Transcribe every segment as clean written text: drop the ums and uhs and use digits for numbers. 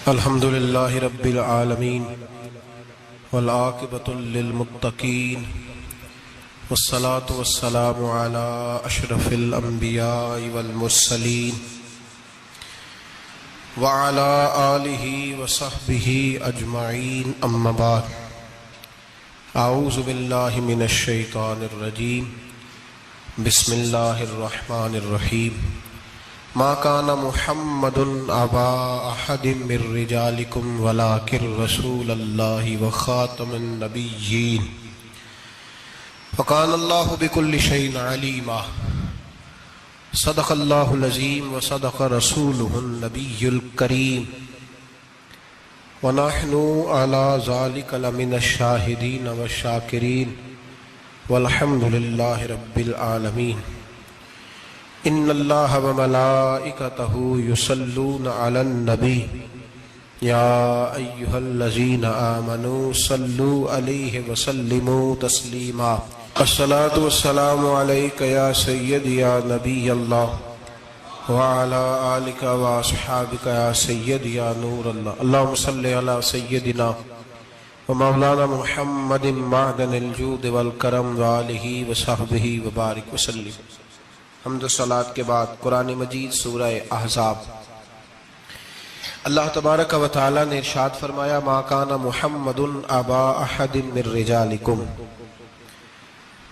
الحمد للہ رب العالمین والعاقبۃ للمتقین والصلاة والسلام علی اشرف الانبیاء والمرسلین وعلی آلہ وصحبہ اجمعین اما بعد اعوذ باللہ من الشیطان الرجیم بسم اللہ الرحمن الرحیم ما كان محمد ابا احد من رجالكم ولكن رسول الله وخاتم النبيين وكان الله بكل شيء عليما صدق الله العظيم وصدق رسوله النبي الكريم ونحن على ذلك لمن الشاهدين والشاكرين والحمد لله رب العالمين ان اللہ وملائکتہ یصلون علی النبی یا ایہا الذین آمنوا صلوا علیہ وسلموا تسلیما الصلاة والسلام علیک یا سیدی یا نبی اللہ وعلی آلک واصحابک یا سیدی یا نور اللہ اللہم صلی علی سیدنا ومولانا محمد معدن الجود والکرم وآلہ وصحبہ وبارک وسلم۔ حمد و صلاۃ کے بعد قرآن مجید سورہ احزاب۔ اللہ تبارک و تعالی نے ارشاد فرمایا ما کان محمد ابا احد من رجالکم،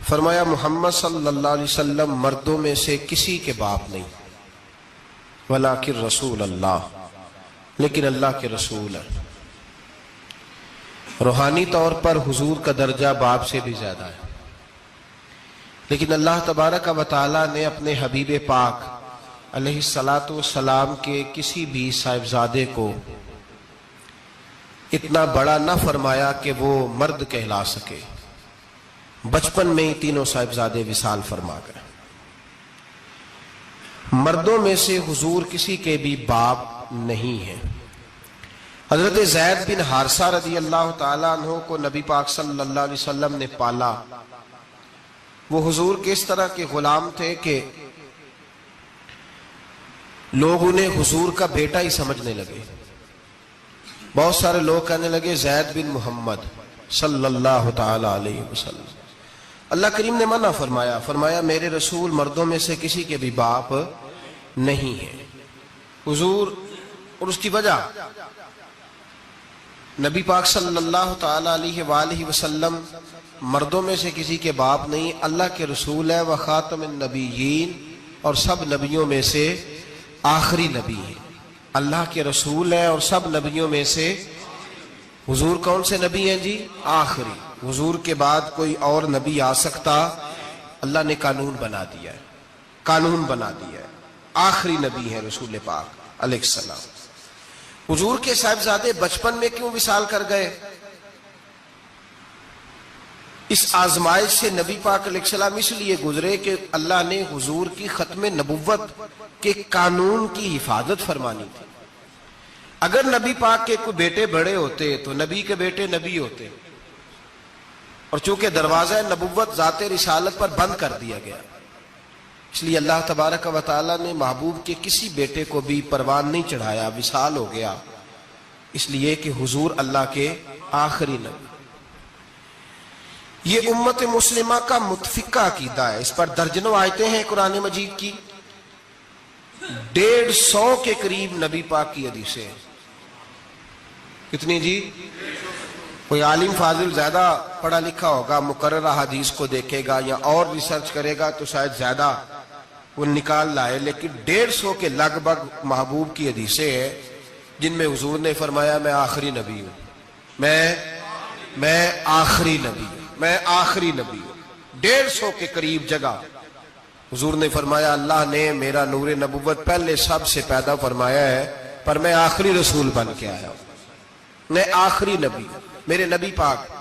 فرمایا محمد صلی اللہ علیہ وسلم مردوں میں سے کسی کے باپ نہیں، ولکن رسول اللہ، لیکن اللہ کے رسول ہے۔ روحانی طور پر حضور کا درجہ باپ سے بھی زیادہ ہے، لیکن اللہ تبارک و تعالی نے اپنے حبیب پاک علیہ السلام کے کسی بھی صاحبزادے کو اتنا بڑا نہ فرمایا کہ وہ مرد کہلا سکے۔ بچپن میں ہی تینوں صاحبزادے وصال فرما گئے۔ مردوں میں سے حضور کسی کے بھی باپ نہیں ہیں۔ حضرت زید بن حارثہ رضی اللہ تعالیٰ عنہ کو نبی پاک صلی اللہ علیہ وسلم نے پالا۔ وہ حضور کے اس طرح کے غلام تھے کہ لوگ انہیں حضور کا بیٹا ہی سمجھنے لگے۔ بہت سارے لوگ کہنے لگے زید بن محمد صلی اللہ تعالی علیہ وسلم۔ اللہ کریم نے منع فرمایا، فرمایا میرے رسول مردوں میں سے کسی کے بھی باپ نہیں ہے۔ حضور اور اس کی وجہ نبی پاک صلی اللہ تعالی علیہ وآلہ وسلم مردوں میں سے کسی کے باپ نہیں، اللہ کے رسول ہے، وخاتم النبیین، اور سب نبیوں میں سے آخری نبی ہیں۔ اللہ کے رسول ہے اور سب نبیوں میں سے حضور کون سے نبی ہیں جی؟ آخری۔ حضور کے بعد کوئی اور نبی آ سکتا؟ اللہ نے قانون بنا دیا ہے، قانون بنا دیا ہے، آخری نبی ہے رسول پاک علیہ السلام۔ حضور کے صاحبزادے بچپن میں کیوں وصال کر گئے؟ اس آزمائش سے نبی پاک علیہ السلام اس لیے گزرے کہ اللہ نے حضور کی ختم نبوت کے قانون کی حفاظت فرمانی تھی۔ اگر نبی پاک کے کوئی بیٹے بڑے ہوتے تو نبی کے بیٹے نبی ہوتے، اور چونکہ دروازہ نبوت ذات رسالت پر بند کر دیا گیا، اس لیے اللہ تبارک و تعالی نے محبوب کے کسی بیٹے کو بھی پروان نہیں چڑھایا، وصال ہو گیا، اس لیے کہ حضور اللہ کے آخری نبی۔ یہ امت مسلمہ کا متفقہ عقیدہ ہے، اس پر درجنوں آیتیں ہیں قرآن مجید کی، 150 کے قریب نبی پاک کی حدیثیں ہیں۔ کتنی جی؟ کوئی عالم فاضل زیادہ پڑھا لکھا ہوگا، مقررہ حدیث کو دیکھے گا یا اور ریسرچ کرے گا تو شاید زیادہ وہ نکال لائے، لیکن 150 کے لگ بھگ محبوب کی حدیثیں ہیں جن میں حضور نے فرمایا میں آخری نبی ہوں، میں آخری نبی ہوں، میں آخری نبی ہوں۔ 150 کے قریب جگہ حضور نے فرمایا اللہ نے میرا نور نبوت پہلے سب سے پیدا فرمایا ہے، پر میں آخری رسول بن کے آیا ہوں، میں آخری نبی ہوں۔ میرے نبی پاک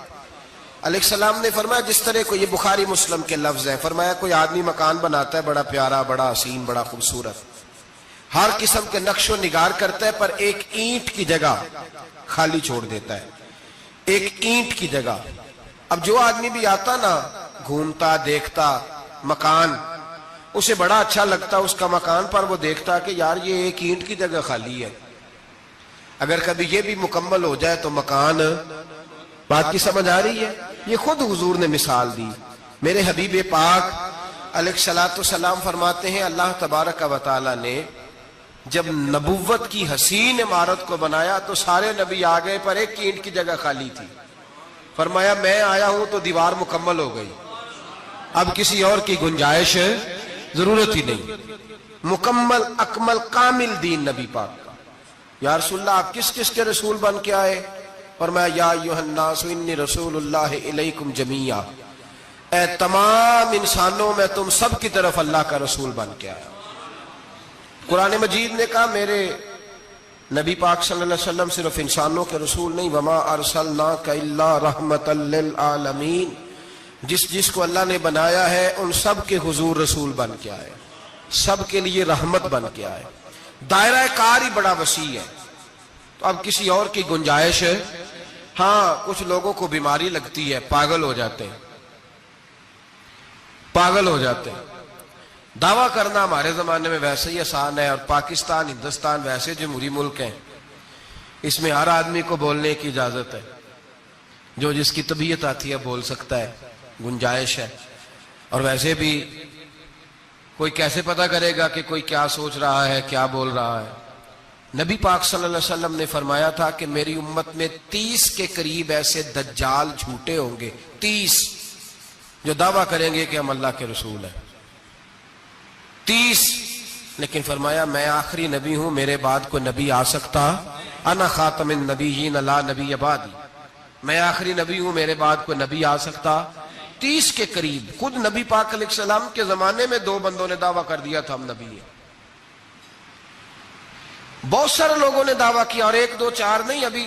علیہ السلام نے فرمایا، جس طرح کو یہ بخاری مسلم کے لفظ ہیں، فرمایا کوئی آدمی مکان بناتا ہے بڑا پیارا، بڑا حسین، بڑا خوبصورت، ہر قسم کے نقش و نگار کرتا ہے، پر ایک اینٹ کی جگہ خالی چھوڑ دیتا ہے، ایک اینٹ کی جگہ۔ اب جو آدمی بھی آتا نا، گھومتا دیکھتا مکان، اسے بڑا اچھا لگتا اس کا مکان، پر وہ دیکھتا کہ یار یہ ایک اینٹ کی جگہ خالی ہے۔ اگر کبھی یہ بھی مکمل ہو جائے تو مکان. بات کی سمجھ آ رہی ہے؟ یہ خود حضور نے مثال دی. میرے حبیب پاک علیہ الصلوۃ والسلام فرماتے ہیں اللہ تبارک و تعالی نے جب نبوت کی حسین عمارت کو بنایا تو سارے نبی آ گئے پر ایک اینٹ کی جگہ خالی تھی. فرمایا میں آیا ہوں تو دیوار مکمل ہو گئی, اب کسی اور کی گنجائش ضرورت ہی نہیں. مکمل اکمل کامل دین نبی پاک کا. یا رسول اللہ آپ کس کس کے رسول بن کے آئے؟ فرمایا یا ایھا الناس انی رسول اللہ الیکم جمیعا, اے تمام انسانوں میں تم سب کی طرف اللہ کا رسول بن کے آیا. قرآن مجید نے کہا میرے نبی پاک صلی اللہ علیہ وسلم صرف انسانوں کے رسول نہیں, وما ارسلناک الا رحمتا للعالمین, جس کو اللہ نے بنایا ہے ان سب کے حضور رسول بن کے آئے, سب کے لیے رحمت بن کے آئے. دائرہ کار ہی بڑا وسیع ہے. تو اب کسی اور کی گنجائش ہے. ہاں کچھ لوگوں کو بیماری لگتی ہے, پاگل ہو جاتے ہیں, پاگل ہو جاتے ہیں. دعویٰ کرنا ہمارے زمانے میں ویسے ہی آسان ہے, اور پاکستان ہندوستان ویسے جمہوری ملک ہیں, اس میں ہر آدمی کو بولنے کی اجازت ہے, جو جس کی طبیعت آتی ہے بول سکتا ہے, گنجائش ہے. اور ویسے بھی کوئی کیسے پتہ کرے گا کہ کوئی کیا سوچ رہا ہے, کیا بول رہا ہے. نبی پاک صلی اللہ علیہ وسلم نے فرمایا تھا کہ میری امت میں 30 کے قریب ایسے دجال جھوٹے ہوں گے, 30 جو دعویٰ کریں گے کہ ہم اللہ کے رسول ہیں, 30. لیکن فرمایا میں آخری نبی ہوں, میرے بعد کوئی نبی آ سکتا, انا خاتم النبیین لا نبی بعدی, میں آخری نبی ہوں, میرے بعد کوئی نبی آ سکتا. 30 کے قریب. خود نبی پاک علیہ السلام کے زمانے میں 2 بندوں نے دعویٰ کر دیا تھا ہم نبی ہیں. بہت سارے لوگوں نے دعویٰ کیا, اور 1 2 4 نہیں, ابھی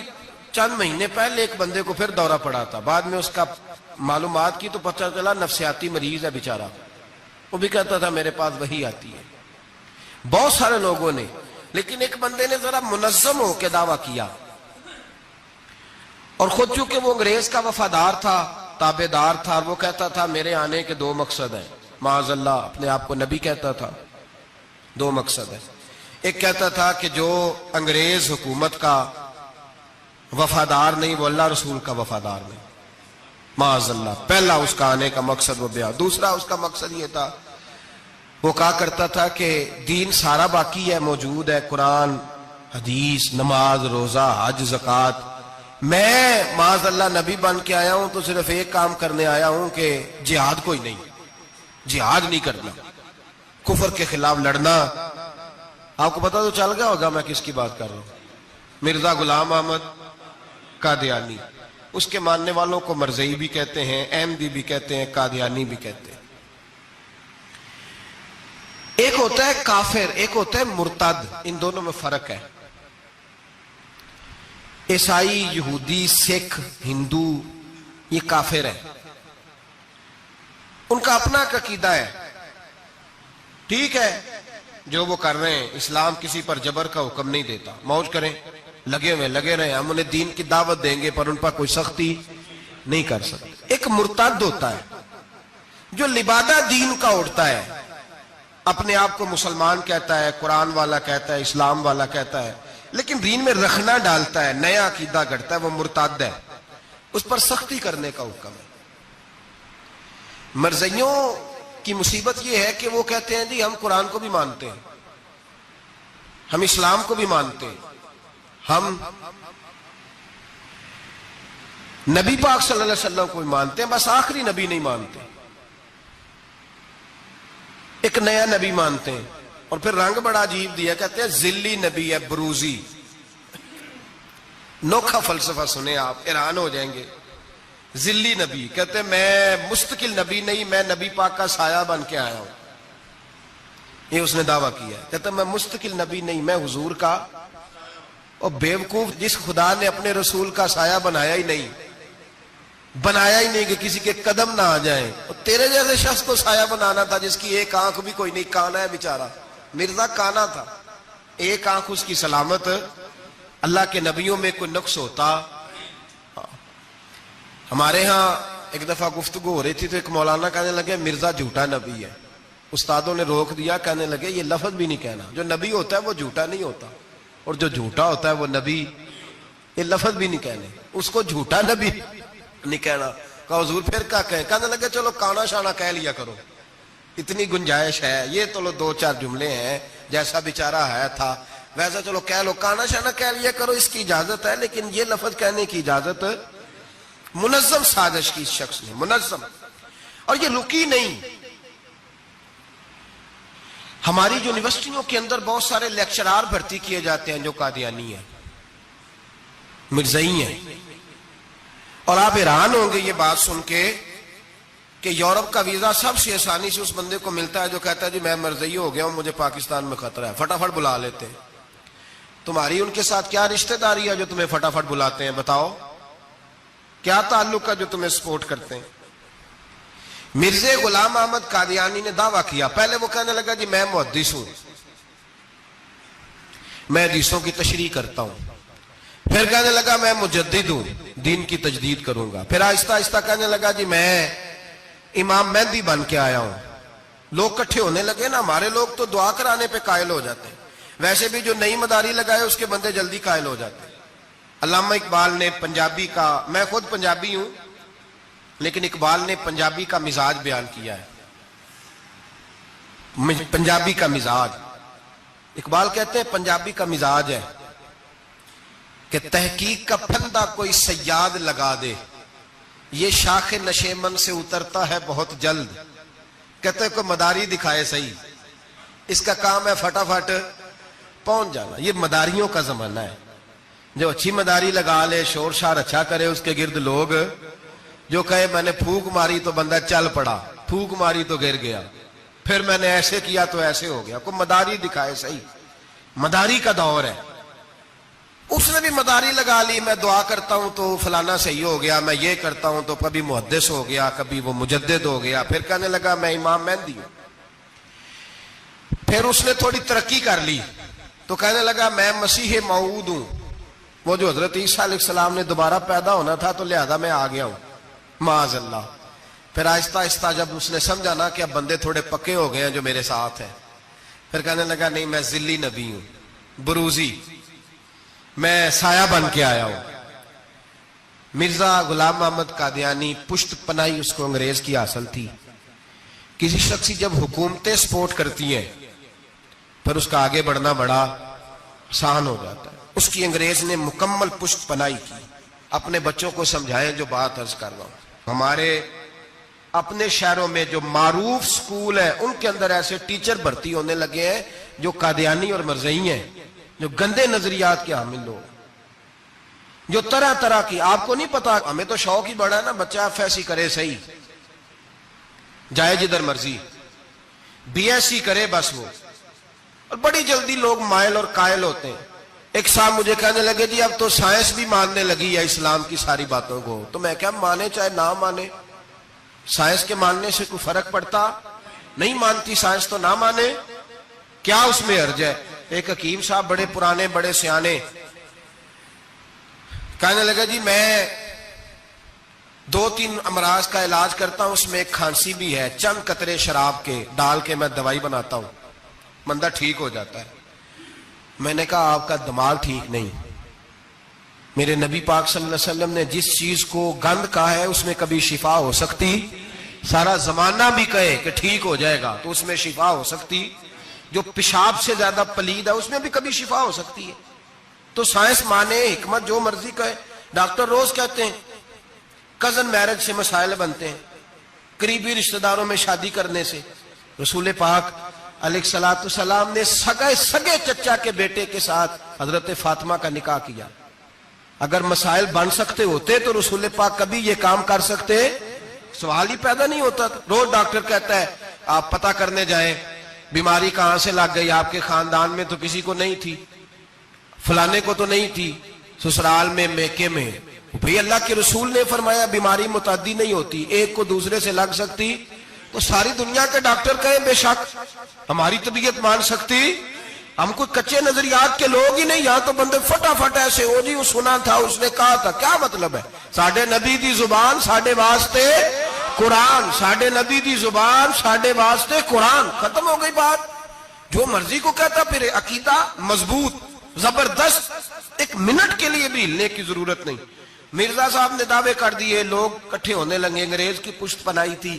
چند مہینے پہلے ایک بندے کو پھر دورہ پڑا تھا, بعد میں اس کا معلومات کی تو پتہ چلا نفسیاتی مریض ہے بیچارہ, وہ بھی کہتا تھا میرے پاس وہی آتی ہے. بہت سارے لوگوں نے, لیکن ایک بندے نے ذرا منظم ہو کے دعویٰ کیا, اور خود چونکہ وہ انگریز کا وفادار تھا, تابع دار تھا, اور وہ کہتا تھا میرے آنے کے 2 مقصد ہیں, معاذ اللہ اپنے آپ کو نبی کہتا تھا. 2 مقصد ہیں. ایک کہتا تھا کہ جو انگریز حکومت کا وفادار نہیں وہ اللہ رسول کا وفادار نہیں, معاذ اللہ. پہلا اس کا آنے کا مقصد وہ بیان. دوسرا اس کا مقصد یہ تھا, وہ کہا کرتا تھا کہ دین سارا باقی ہے, موجود ہے, قرآن حدیث نماز روزہ حج زکوٰۃ, میں معاذ اللہ نبی بن کے آیا ہوں تو صرف ایک کام کرنے آیا ہوں کہ جہاد کوئی نہیں, جہاد نہیں کرنا, کفر کے خلاف لڑنا. آپ کو پتہ تو چل گیا ہوگا میں کس کی بات کر رہا ہوں, مرزا غلام احمد قادیانی. اس کے ماننے والوں کو مرزئی بھی کہتے ہیں, احمدی بھی کہتے ہیں, قادیانی بھی کہتے ہیں. ایک ہوتا ہے کافر, ایک ہوتا ہے مرتد, ان دونوں میں فرق ہے. عیسائی, یہودی, سکھ, ہندو یہ کافر ہیں, ان کا اپنا عقیدہ ہے, ٹھیک ہے, جو وہ کر رہے ہیں. اسلام کسی پر جبر کا حکم نہیں دیتا, موج کریں, لگے ہوئے لگے رہے, ہم انہیں دین کی دعوت دیں گے پر ان پر کوئی سختی نہیں کر سکتے. ایک مرتد ہوتا ہے جو لبادہ دین کا اڑتا ہے, اپنے آپ کو مسلمان کہتا ہے, قرآن والا کہتا ہے, اسلام والا کہتا ہے, لیکن دین میں رخنا ڈالتا ہے, نیا عقیدہ گھڑتا ہے, وہ مرتد ہے, اس پر سختی کرنے کا حکم ہے. مرزائیوں کی مصیبت یہ ہے کہ وہ کہتے ہیں جی ہم قرآن کو بھی مانتے ہیں, ہم اسلام کو بھی مانتے ہیں, ہم نبی پاک صلی اللہ علیہ وسلم کو بھی مانتے ہیں, بس آخری نبی نہیں مانتے, ایک نیا نبی مانتے ہیں. اور پھر رنگ بڑا عجیب دیا, کہتے ہیں ذلی نبی ہے, بروزی. نوکھا فلسفہ سنیں آپ, حیران ہو جائیں گے. ذلی نبی کہتے ہیں میں مستقل نبی نہیں, میں نبی پاک کا سایہ بن کے آیا ہوں. یہ اس نے دعویٰ کیا ہے, کہتا ہے میں مستقل نبی نہیں, میں حضور کا. اور بیوقوف, جس خدا نے اپنے رسول کا سایہ بنایا ہی نہیں, بنایا ہی نہیں کہ کسی کے قدم نہ آ جائیں. اور تیرے جیسے شخص کو سایہ بنانا تھا جس کی ایک آنکھ بھی کوئی نہیں, کانا ہے بیچارہ, مرزا کانا تھا, ایک آنکھ اس کی سلامت. اللہ کے نبیوں میں کوئی نقص ہوتا. ہمارے ہاں ایک دفعہ گفتگو ہو رہی تھی تو ایک مولانا کہنے لگے مرزا جھوٹا نبی ہے. استادوں نے روک دیا, کہنے لگے یہ لفظ بھی نہیں کہنا, جو نبی ہوتا ہے وہ جھوٹا نہیں ہوتا, اور جو جھوٹا ہوتا ہے وہ نبی یہ لفظ بھی نہیں کہنے، اس کو جھوٹا نبی نہیں کہنا. کہا حضور پھر کیا کہیں؟ کہنے لگے چلو کانا شانا کہہ لیا کرو، اتنی گنجائش ہے، یہ تو لو 2-4 جملے ہیں، جیسا بیچارہ ہے تھا ویسا چلو کہہ لو، کانا شانا کہہ لیا کرو، اس کی اجازت ہے، لیکن یہ لفظ کہنے کی اجازت منظم سازش کی اس شخص نے، منظم. اور یہ رکی نہیں. ہماری یونیورسٹیوں کے اندر بہت سارے لیکچرار بھرتی کیے جاتے ہیں جو قادیانی ہیں، مرزئی ہیں، اور آپ حیران ہوں گے یہ بات سن کے کہ یورپ کا ویزا سب سے آسانی سے اس بندے کو ملتا ہے جو کہتا ہے جی میں مرزئی ہو گیا ہوں، مجھے پاکستان میں خطرہ ہے، فٹافٹ بلا لیتے ہیں. تمہاری ان کے ساتھ کیا رشتہ داری ہے جو تمہیں فٹافٹ بلاتے ہیں؟ بتاؤ کیا تعلق ہے جو تمہیں سپورٹ کرتے ہیں؟ مرزا غلام احمد قادیانی نے دعویٰ کیا، پہلے وہ کہنے لگا جی میں محدث ہوں، میں حدیثوں کی تشریح کرتا ہوں. پھر کہنے لگا میں مجدد ہوں، دین کی تجدید کروں گا. پھر آہستہ آہستہ کہنے لگا جی میں امام مہدی بن کے آیا ہوں. لوگ کٹھے ہونے لگے نا، ہمارے لوگ تو دعا کرانے پہ قائل ہو جاتے ہیں، ویسے بھی جو نئی مداری لگائے اس کے بندے جلدی قائل ہو جاتے ہیں. علامہ اقبال نے پنجابی کا، میں خود پنجابی ہوں لیکن اقبال نے پنجابی کا مزاج بیان کیا ہے. پنجابی کا مزاج، اقبال کہتے ہیں پنجابی کا مزاج ہے کہ تحقیق کا پھندا کوئی سیاد لگا دے، یہ شاخ نشیمن سے اترتا ہے بہت جلد. کہتے ہیں کوئی مداری دکھائے صحیح، اس کا کام ہے فٹافٹ پہنچ جانا. یہ مداریوں کا زمانہ ہے، جو اچھی مداری لگا لے، شور شار اچھا کرے، اس کے گرد لوگ، جو کہے میں نے پھونک ماری تو بندہ چل پڑا، پھونک ماری تو گر گیا، پھر میں نے ایسے کیا تو ایسے ہو گیا. کوئی مداری دکھائے صحیح. مداری کا دور ہے. اس نے بھی مداری لگا لی، میں دعا کرتا ہوں تو فلانا صحیح ہو گیا، میں یہ کرتا ہوں تو کبھی محدث ہو گیا، کبھی وہ مجدد ہو گیا. پھر کہنے لگا میں امام مہدی ہوں. پھر اس نے تھوڑی ترقی کر لی تو کہنے لگا میں مسیح موعود ہوں، وہ جو حضرت عیسیٰ علیہ السلام نے دوبارہ پیدا ہونا تھا تو لہذا میں آ گیا ہوں، معاذ اللہ. پھر آہستہ آہستہ جب اس نے سمجھا نا کہ اب بندے تھوڑے پکے ہو گئے ہیں جو میرے ساتھ ہیں، پھر کہنے لگا نہیں میں ذلی نبی ہوں، بروزی، میں سایہ بن کے آیا ہوں. مرزا غلام محمد قادیانی پشت پناہی اس کو انگریز کی حاصل تھی. کسی شخصی جب حکومتیں سپورٹ کرتی ہیں پھر اس کا آگے بڑھنا بڑا آسان ہو جاتا ہے. اس کی انگریز نے مکمل پشت پناہی کی. اپنے بچوں کو سمجھائیں جو بات عرض کر رہا ہوں. ہمارے اپنے شہروں میں جو معروف سکول ہیں ان کے اندر ایسے ٹیچر بھرتی ہونے لگے ہیں جو قادیانی اور مرزئی ہیں، جو گندے نظریات کے حامل لوگ، جو طرح طرح کی، آپ کو نہیں پتا، ہمیں تو شوق ہی بڑا ہے نا، بچہ ایسی کرے صحیح، جائے جدھر مرضی، بی ایس سی کرے بس وہ. اور بڑی جلدی لوگ مائل اور قائل ہوتے ہیں. ایک صاحب مجھے کہنے لگے جی اب تو سائنس بھی ماننے لگی ہے اسلام کی ساری باتوں کو. تو میں کیا مانے چاہے نہ مانے، سائنس کے ماننے سے کوئی فرق پڑتا؟ نہیں مانتی سائنس تو نہ مانے، کیا اس میں حرج ہے؟ ایک حکیم صاحب بڑے پرانے بڑے سیانے کہنے لگا جی میں 2-3 امراض کا علاج کرتا ہوں، اس میں ایک کھانسی بھی ہے، چند قطرے شراب کے ڈال کے میں دوائی بناتا ہوں، بندہ ٹھیک ہو جاتا ہے. میں نے کہا آپ کا دماغ ٹھیک نہیں. میرے نبی پاک صلی اللہ علیہ وسلم نے جس چیز کو گند کہا ہے اس میں کبھی شفا ہو سکتی، سارا زمانہ بھی کہے کہ ٹھیک ہو جائے گا تو اس میں شفا ہو سکتی. جو پیشاب سے زیادہ پلید ہے اس میں بھی کبھی شفا ہو سکتی ہے. تو سائنس مانے، حکمت جو مرضی کہے. ڈاکٹر روز کہتے ہیں کزن میرج سے مسائل بنتے ہیں، قریبی رشتہ داروں میں شادی کرنے سے. رسول پاک علیہ الصلوۃ والسلام نے سگے چچا کے بیٹے کے ساتھ حضرت فاطمہ کا نکاح کیا. اگر مسائل بن سکتے ہوتے تو رسول پاک کبھی یہ کام کر سکتے؟ سوال ہی پیدا نہیں ہوتا. روز ڈاکٹر کہتا ہے آپ پتہ کرنے جائیں بیماری کہاں سے لگ گئی، آپ کے خاندان میں تو کسی کو نہیں تھی، فلانے کو تو نہیں تھی، سسرال میں میکے میں. بھئی اللہ کے رسول نے فرمایا بیماری متعدی نہیں ہوتی، ایک کو دوسرے سے لگ سکتی. تو ساری دنیا کے ڈاکٹر کہیں بے شک ہماری طبیعت مان سکتی. ہم کوئی کچے نظریات کے لوگ ہی نہیں، یہاں تو بندے فٹافٹ ایسے ہو جی وہ سنا تھا اس نے کہا تھا. کیا مطلب ہے؟ ساڈے نبی دی زبان ساڈے واسطے قرآن، ساڈے نبی دی زبان ساڈے واسطے قرآن، ختم ہو گئی بات. جو مرضی کو کہتا، پھر عقیدہ مضبوط. زبردست، ایک منٹ کے لیے بھی ہلنے کی ضرورت نہیں. مرزا صاحب نے دعوے کر دیے، لوگ کٹھے ہونے لگے، انگریز کی پشت پنائی تھی،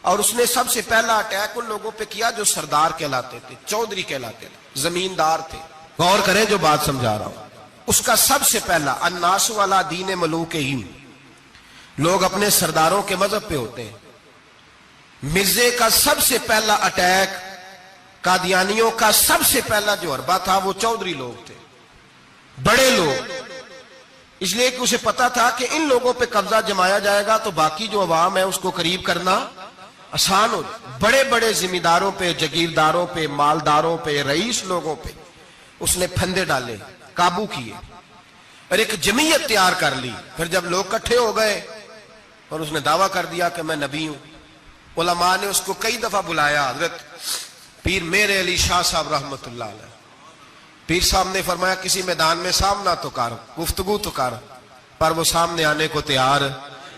اور اس نے سب سے پہلا اٹیک ان لوگوں پہ کیا جو سردار کہلاتے تھے، چودھری کہلاتے تھے، زمیندار تھے. غور کریں جو بات سمجھا رہا ہوں. اس کا سب سے پہلا الناس والا دین ملوکہم، لوگ اپنے سرداروں کے مذہب پہ ہوتے ہیں. مرزے کا سب سے پہلا اٹیک، قادیانیوں کا سب سے پہلا جو حربہ تھا وہ چودھری لوگ تھے، بڑے لوگ. اس لیے کہ اسے پتا تھا کہ ان لوگوں پہ قبضہ جمایا جائے گا تو باقی جو عوام ہے اس کو قریب کرنا آسان ہو. بڑے بڑے ذمہ داروں پہ، جگیرداروں پہ، مالداروں پہ، رئیس لوگوں پہ اس نے پھندے ڈالے، قابو کیے، اور ایک جمعیت تیار کر لی. پھر جب لوگ کٹھے ہو گئے اور اس نے دعویٰ کر دیا کہ میں نبی ہوں، علماء نے اس کو کئی دفعہ بلایا. حضرت پیر میرے علی شاہ صاحب رحمت اللہ علیہ، پیر صاحب نے فرمایا کسی میدان میں سامنا تو کر، گفتگو تو کر، پر وہ سامنے آنے کو تیار.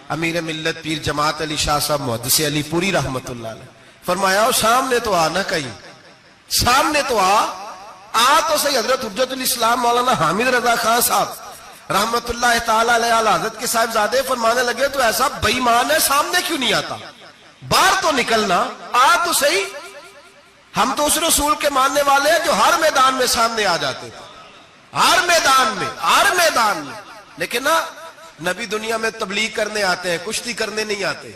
امیر ملت پیر جماعت علی شاہ صاحب محدث علی پوری رحمت اللہ علیہ فرمایا سامنے تو آ، نہ کہیں سامنے تو آ تو صحیح. حضرت حجت الاسلام مولانا حامد رضا خان صاحب رحمت اللہ تعالی علیہ حضرت کے صاحبزادے فرمانے لگے تو ایسا بے ایمان ہے، سامنے کیوں نہیں آتا؟ باہر تو نکلنا، آ تو صحیح. ہم تو اس رسول کے ماننے والے ہیں جو ہر میدان میں سامنے آ جاتے تھے، ہر میدان میں، ہر میدان میں. لیکن نا نبی دنیا میں تبلیغ کرنے آتے ہیں، کشتی کرنے نہیں آتے.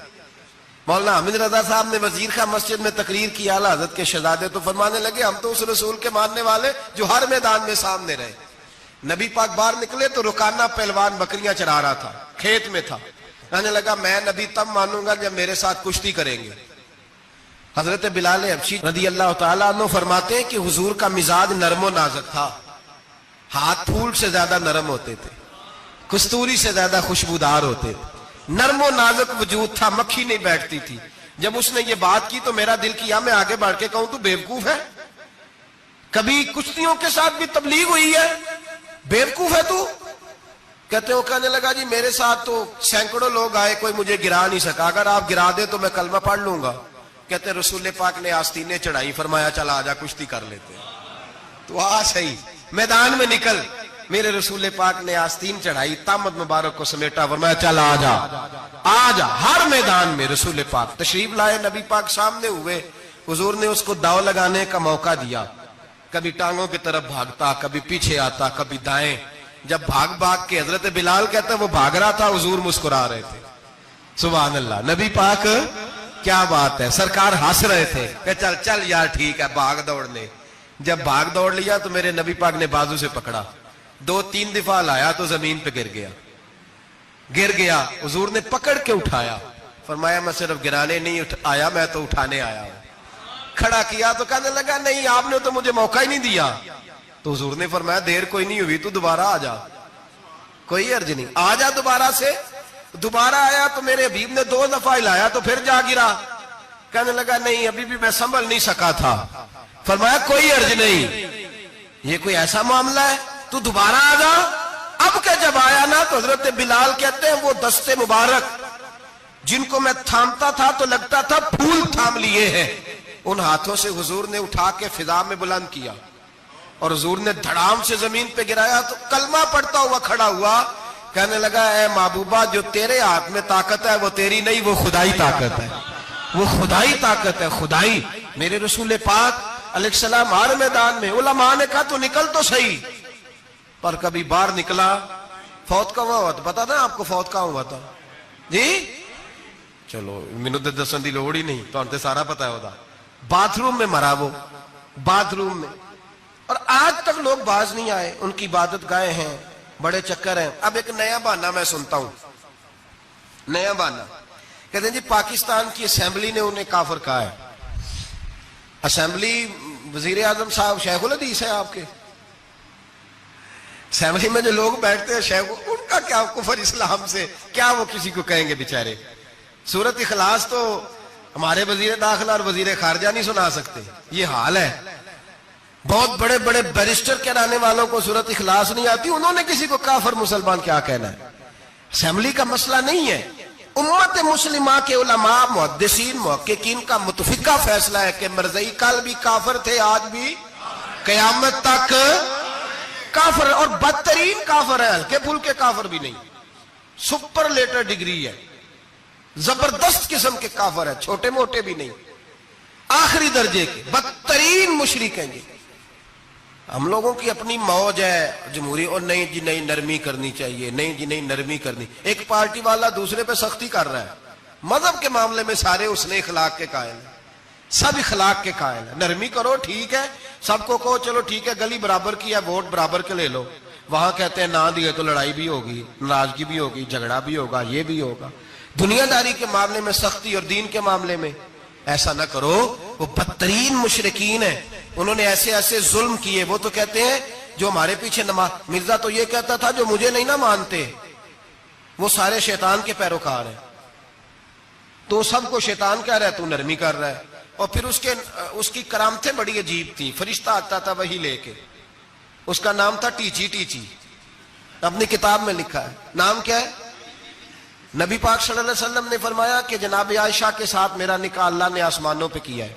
مولانا حامد رضا صاحب نے وزیر خان مسجد میں تقریر کی، اعلیٰ حضرت کے شہزادے تو فرمانے لگے ہم تو اس رسول کے ماننے والے جو ہر میدان میں سامنے رہے. نبی پاک باہر نکلے تو رکانہ پہلوان بکریاں چرا رہا تھا، کھیت میں تھا. کہنے لگا میں نبی تب مانوں گا جب میرے ساتھ کشتی کریں گے. حضرت بلال حبشی رضی اللہ تعالیٰ عنہ فرماتے ہیں کہ حضور کا مزاج نرم و نازک تھا، ہاتھ پھول سے زیادہ نرم ہوتے تھے، کستوری سے زیادہ خوشبودار ہوتے تھے، نرم و نازک وجود تھا، مکھی نہیں بیٹھتی تھی. جب اس نے یہ بات کی تو میرا دل کیا میں آگے بڑھ کے کہوں تو بیوقوف ہے، کبھی کشتیوں کے ساتھ بھی تبلیغ ہوئی ہے، بیوقوف ہے تو. کہتے ہو، کہنے لگا جی میرے ساتھ تو سینکڑوں لوگ آئے، کوئی مجھے گرا نہیں سکا، اگر آپ گرا دے تو میں کلمہ پڑھ لوں گا. کہتے رسول پاک نے آستینیں چڑھائی، فرمایا چل آجا کشتی کر لیتے. تو آ صحیح میدان میں نکل. میرے رسول پاک نے آستین چڑھائی، تامت مبارک کو سمیٹا، فرمایا چل آجا آجا. ہر میدان میں رسول پاک تشریف لائے، نبی پاک سامنے ہوئے، حضور نے اس کو داؤ لگانے کا موقع دیا. کبھی ٹانگوں کی طرف بھاگتا، کبھی پیچھے آتا، کبھی دائیں. جب بھاگ بھاگ کے حضرت بلال کہتا ہے وہ بھاگ رہا تھا، حضور مسکرا رہے تھے. سبحان اللہ. نبی پاک کیا بات ہے، سرکار ہنس رہے تھے کہ چل چل یار ٹھیک ہے بھاگ دوڑ لے. جب بھاگ دوڑ لیا تو میرے نبی پاک نے بازو سے پکڑا، 2-3 دفعہ لایا تو زمین پہ گر گیا. حضور نے پکڑ کے اٹھایا، فرمایا میں صرف گرانے نہیں آیا، میں تو اٹھانے آیا ہوں. کھڑا کیا تو کہنے لگا نہیں آپ نے تو مجھے موقع ہی نہیں دیا. تو حضور نے فرمایا دیر کوئی نہیں ہوئی تو دوبارہ آ جا، کوئی عرض نہیں، آ جا دوبارہ سے. دوبارہ آیا تو میرے حبیب نے 2 دفعہ ہلایا تو پھر جا گرا. کہنے لگا نہیں ابھی بھی میں سنبھل نہیں سکا تھا. فرمایا کوئی عرض نہیں، یہ کوئی ایسا معاملہ ہے تو دوبارہ آ جا. اب کہ جب آیا نا تو حضرت بلال کہتے ہیں وہ دستے مبارک جن کو میں تھامتا تھا تو لگتا تھا پھول تھام لیے ہیں، ان ہاتھوں سے حضور نے اٹھا کے فضا میں بلند کیا اور حضور نے دھڑام سے زمین پہ گرایا تو کلمہ پڑھتا ہوا کھڑا ہوا. کہنے لگا اے محبوبہ جو تیرے ہاتھ میں طاقت ہے وہ تیری نہیں، وہ خدائی طاقت ہے، وہ خدائی طاقت ہے، خدائی. میرے رسول پاک علیہ السلام ہر میدان میں، علماء نے کہا تو نکل تو صحیح، پر کبھی باہر نکلا. فوت کہاں ہوا تھا پتا نا آپ کو؟ فوت کہاں ہوا تھا جی؟ چلو مینوں تے دسن دی لوڑ ہی نہیں، تہاں تے سارا پتا ہوتا. باتھ روم میں مرا وہ، باتھ روم میں. اور آج تک لوگ باز نہیں آئے، ان کی عبادت گاہیں ہیں، بڑے چکر ہیں. اب ایک نیا بہانہ میں سنتا ہوں، نیا بہانہ. کہتے ہیں جی پاکستان کی اسمبلی نے انہیں کافر کہا ہے. اسمبلی وزیر اعظم صاحب شیخ الحدیث ہے آپ کے، اسمبلی میں جو لوگ بیٹھتے ہیں شیخ، ان کا کیا کفر اسلام سے، کیا وہ کسی کو کہیں گے بیچارے؟ سورت اخلاص تو ہمارے وزیر داخلہ اور وزیر خارجہ نہیں سنا سکتے. یہ حال ہے. بہت بڑے بڑے بیرسٹر کہلانے والوں کو سورت اخلاص نہیں آتی، انہوں نے کسی کو کافر مسلمان کیا کہنا ہے؟ اسمبلی کا مسئلہ نہیں ہے. امت مسلمہ کے علماء، محدثین، محققین کا متفقہ فیصلہ ہے کہ مرزائی کل بھی کافر تھے، آج بھی، قیامت تک. کافر اور بدترین کافر ہے, ہلکے پھلکے کافر بھی نہیں, سپرلیٹر ڈگری ہے, زبردست قسم کے کافر ہے, چھوٹے موٹے بھی نہیں, آخری درجے کے بدترین مشرک ہیں. ہم لوگوں کی اپنی موج ہے جمہوری, اور نہیں جی نہیں نرمی کرنی چاہیے, نہیں جی نہیں نرمی کرنی. ایک پارٹی والا دوسرے پہ سختی کر رہا ہے, مذہب کے معاملے میں سارے اس نے اخلاق کے قائل ہیں, سب اخلاق کے قائل ہیں. نرمی کرو ٹھیک ہے, سب کو کہو چلو ٹھیک ہے گلی برابر کی ہے, ووٹ برابر کے لے لو. وہاں کہتے ہیں نہ دیے تو لڑائی بھی ہوگی, ناراضگی بھی ہوگی, جھگڑا بھی ہوگا, یہ بھی ہوگا. دنیا داری کے معاملے میں سختی اور دین کے معاملے میں ایسا نہ کرو. وہ بدترین مشرکین ہیں, انہوں نے ایسے ایسے ظلم کیے. وہ تو کہتے ہیں جو ہمارے پیچھے نماز, مرزا تو یہ کہتا تھا جو مجھے نہیں نہ مانتے وہ سارے شیطان کے پیروکار ہیں. تو سب کو شیطان کہہ رہا ہے, تو نرمی کر رہا ہے. اور پھر اس کی کرامتیں بڑی عجیب تھی. فرشتہ آتا تھا وہی لے کے, اس کا نام تھا ٹیچی. ٹیچی اپنی کتاب میں لکھا ہے. نام کیا ہے؟ نبی پاک صلی اللہ علیہ وسلم نے فرمایا کہ جناب عائشہ کے ساتھ میرا نکاح اللہ نے آسمانوں پہ کیا ہے.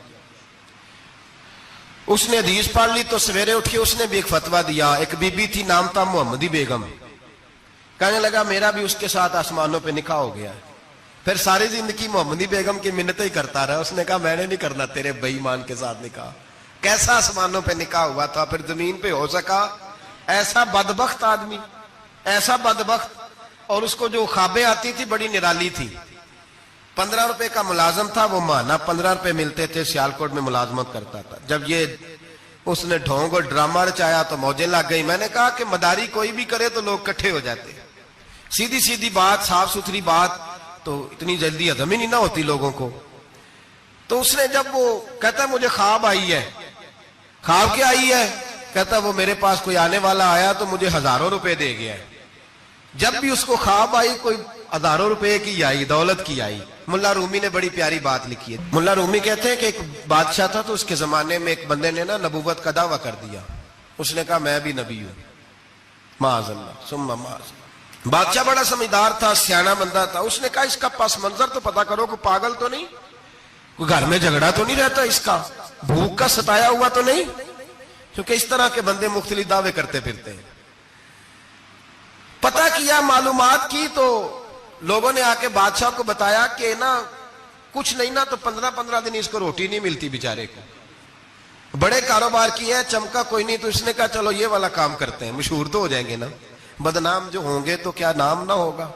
اس نے حدیث پڑھ لی تو سویرے اٹھ کے اس نے بھی ایک فتویٰ دیا. ایک بی بی تھی, نام تھا محمدی بیگم, کہنے لگا میرا بھی اس کے ساتھ آسمانوں پہ نکاح ہو گیا ہے. پھر ساری زندگی محمدی بیگم کی منتیں ہی کرتا رہا. اس نے کہا میں نے نہیں کرنا تیرے بے ایمان کے ساتھ نکاح. کیسا آسمانوں پہ نکاح ہوا تھا, پھر زمین پہ ہو سکا؟ ایسا بدبخت آدمی, ایسا بدبخت. اور اس کو جو خوابیں آتی تھی بڑی نرالی تھی. 15 روپے کا ملازم تھا, وہ ماہانہ 15 روپے ملتے تھے, سیالکوٹ میں ملازمت کرتا تھا. جب یہ اس نے ڈھونگ اور ڈرامہ رچایا تو موجیں لگ گئی. میں نے کہا کہ مداری کوئی بھی کرے تو لوگ کٹھے ہو جاتے, سیدھی سیدھی بات, صاف ستھری بات, تو اتنی جلدی ہضم ہی نہیں نہ ہوتی لوگوں کو. تو اس نے جب وہ کہتا مجھے خواب آئی ہے. خواب کیا آئی ہے؟ کہتا وہ میرے پاس کوئی آنے والا آیا تو مجھے 1000 روپے دے گیا ہے. جب بھی اس کو خواب آئی کوئی 1000 روپے کی آئی, دولت کی آئی. ملا رومی نے بڑی پیاری بات لکھی ہے. ملا رومی کہتے ہیں کہ ایک بادشاہ تھا تو اس کے زمانے میں ایک بندے نے نا نبوت کا دعویٰ کر دیا. اس نے کہا میں بھی نبی ہوں, معاذ اللہ ثم معاذ اللہ. بادشاہ بڑا سمجھدار تھا, سیانا بندہ تھا. اس نے کہا اس کا پس منظر تو پتا کرو, کوئی پاگل تو نہیں, کوئی گھر میں جھگڑا تو نہیں رہتا, اس کا بھوک کا ستایا ہوا تو نہیں, کیونکہ اس طرح کے بندے مختلف دعوے کرتے پھرتے ہیں. پتہ کیا, معلومات کی, تو لوگوں نے آ کے بادشاہ کو بتایا کہ نا کچھ نہیں نا تو 15 دن اس کو روٹی نہیں ملتی بیچارے کو. بڑے کاروبار کیے ہیں, چمکا کوئی نہیں. تو اس نے کہا چلو یہ والا کام کرتے ہیں, مشہور تو ہو جائیں گے نا, بدنام جو ہوں گے تو کیا نام نہ ہوگا.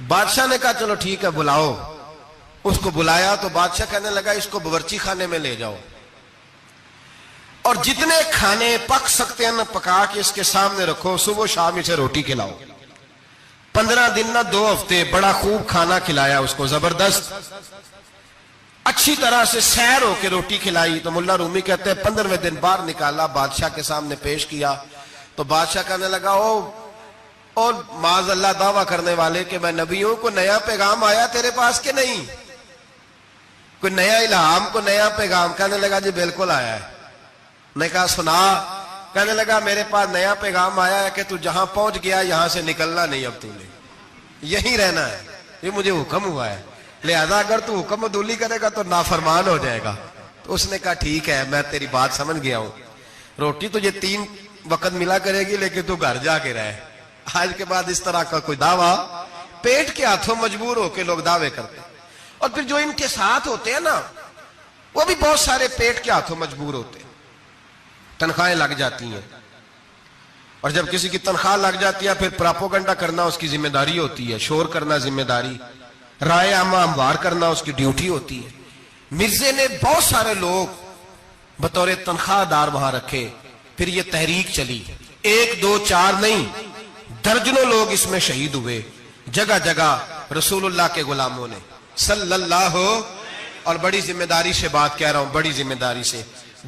بادشاہ نے کہا چلو ٹھیک ہے بلاؤ. اس کو بلایا تو بادشاہ کہنے لگا اس کو باورچی خانے میں لے جاؤ, اور جتنے کھانے پک سکتے ہیں نا پکا کے اس کے سامنے رکھو, صبح شام اسے روٹی کھلاؤ. 15 دن نہ 2 ہفتے بڑا خوب کھانا کھلایا اس کو, زبردست اچھی طرح سے سیر ہو کے روٹی کھلائی. تو ملا رومی کہتے ہیں 15ویں دن باہر نکالا, بادشاہ کے سامنے پیش کیا. تو بادشاہ کہنے لگا اور معاذ اللہ دعویٰ کرنے والے کہ میں نبی ہوں, کوئی نیا پیغام آیا تیرے پاس کہ نہیں, کوئی نیا الہام, کوئی نیا پیغام؟ کہنے لگا جی بالکل آیا ہے. نے کہا سنا. کہنے لگا میرے پاس نیا پیغام آیا ہے کہ تو جہاں پہنچ گیا یہاں سے نکلنا نہیں, اب تو نے یہیں رہنا ہے, یہ مجھے حکم ہوا ہے, لہذا اگر تو حکم عدولی کرے گا تو نافرمان ہو جائے گا. تو اس نے کہا ٹھیک ہے میں تیری بات سمجھ گیا ہوں, روٹی تو یہ 3 وقت ملا کرے گی لیکن تو گھر جا کے رہے. آج کے بعد اس طرح کا کوئی دعویٰ, پیٹ کے ہاتھوں مجبور ہو کے لوگ دعوے کرتے ہیں. اور پھر جو ان کے ساتھ ہوتے ہیں نا وہ بھی بہت سارے پیٹ کے ہاتھوں مجبور ہوتے ہیں, تنخواہیں لگ جاتی ہیں, اور جب کسی کی تنخواہ لگ جاتی ہے پھر پراپوگنڈا کرنا اس کی ذمہ داری ہوتی ہے, شور کرنا ذمہ داری, رائے عامہ ہموار کرنا اس کی ڈیوٹی ہوتی ہے. مرزے نے بہت سارے لوگ بطور تنخواہ دار وہاں رکھے, پھر یہ تحریک چلی, 1 2 4 نہیں, درجنوں لوگ اس میں شہید ہوئے. جگہ جگہ رسول اللہ کے غلاموں نے صلی اللہ, اور بڑی ذمہ داری سے بات کہہ رہا ہوں, بڑی ذمہ داری سے.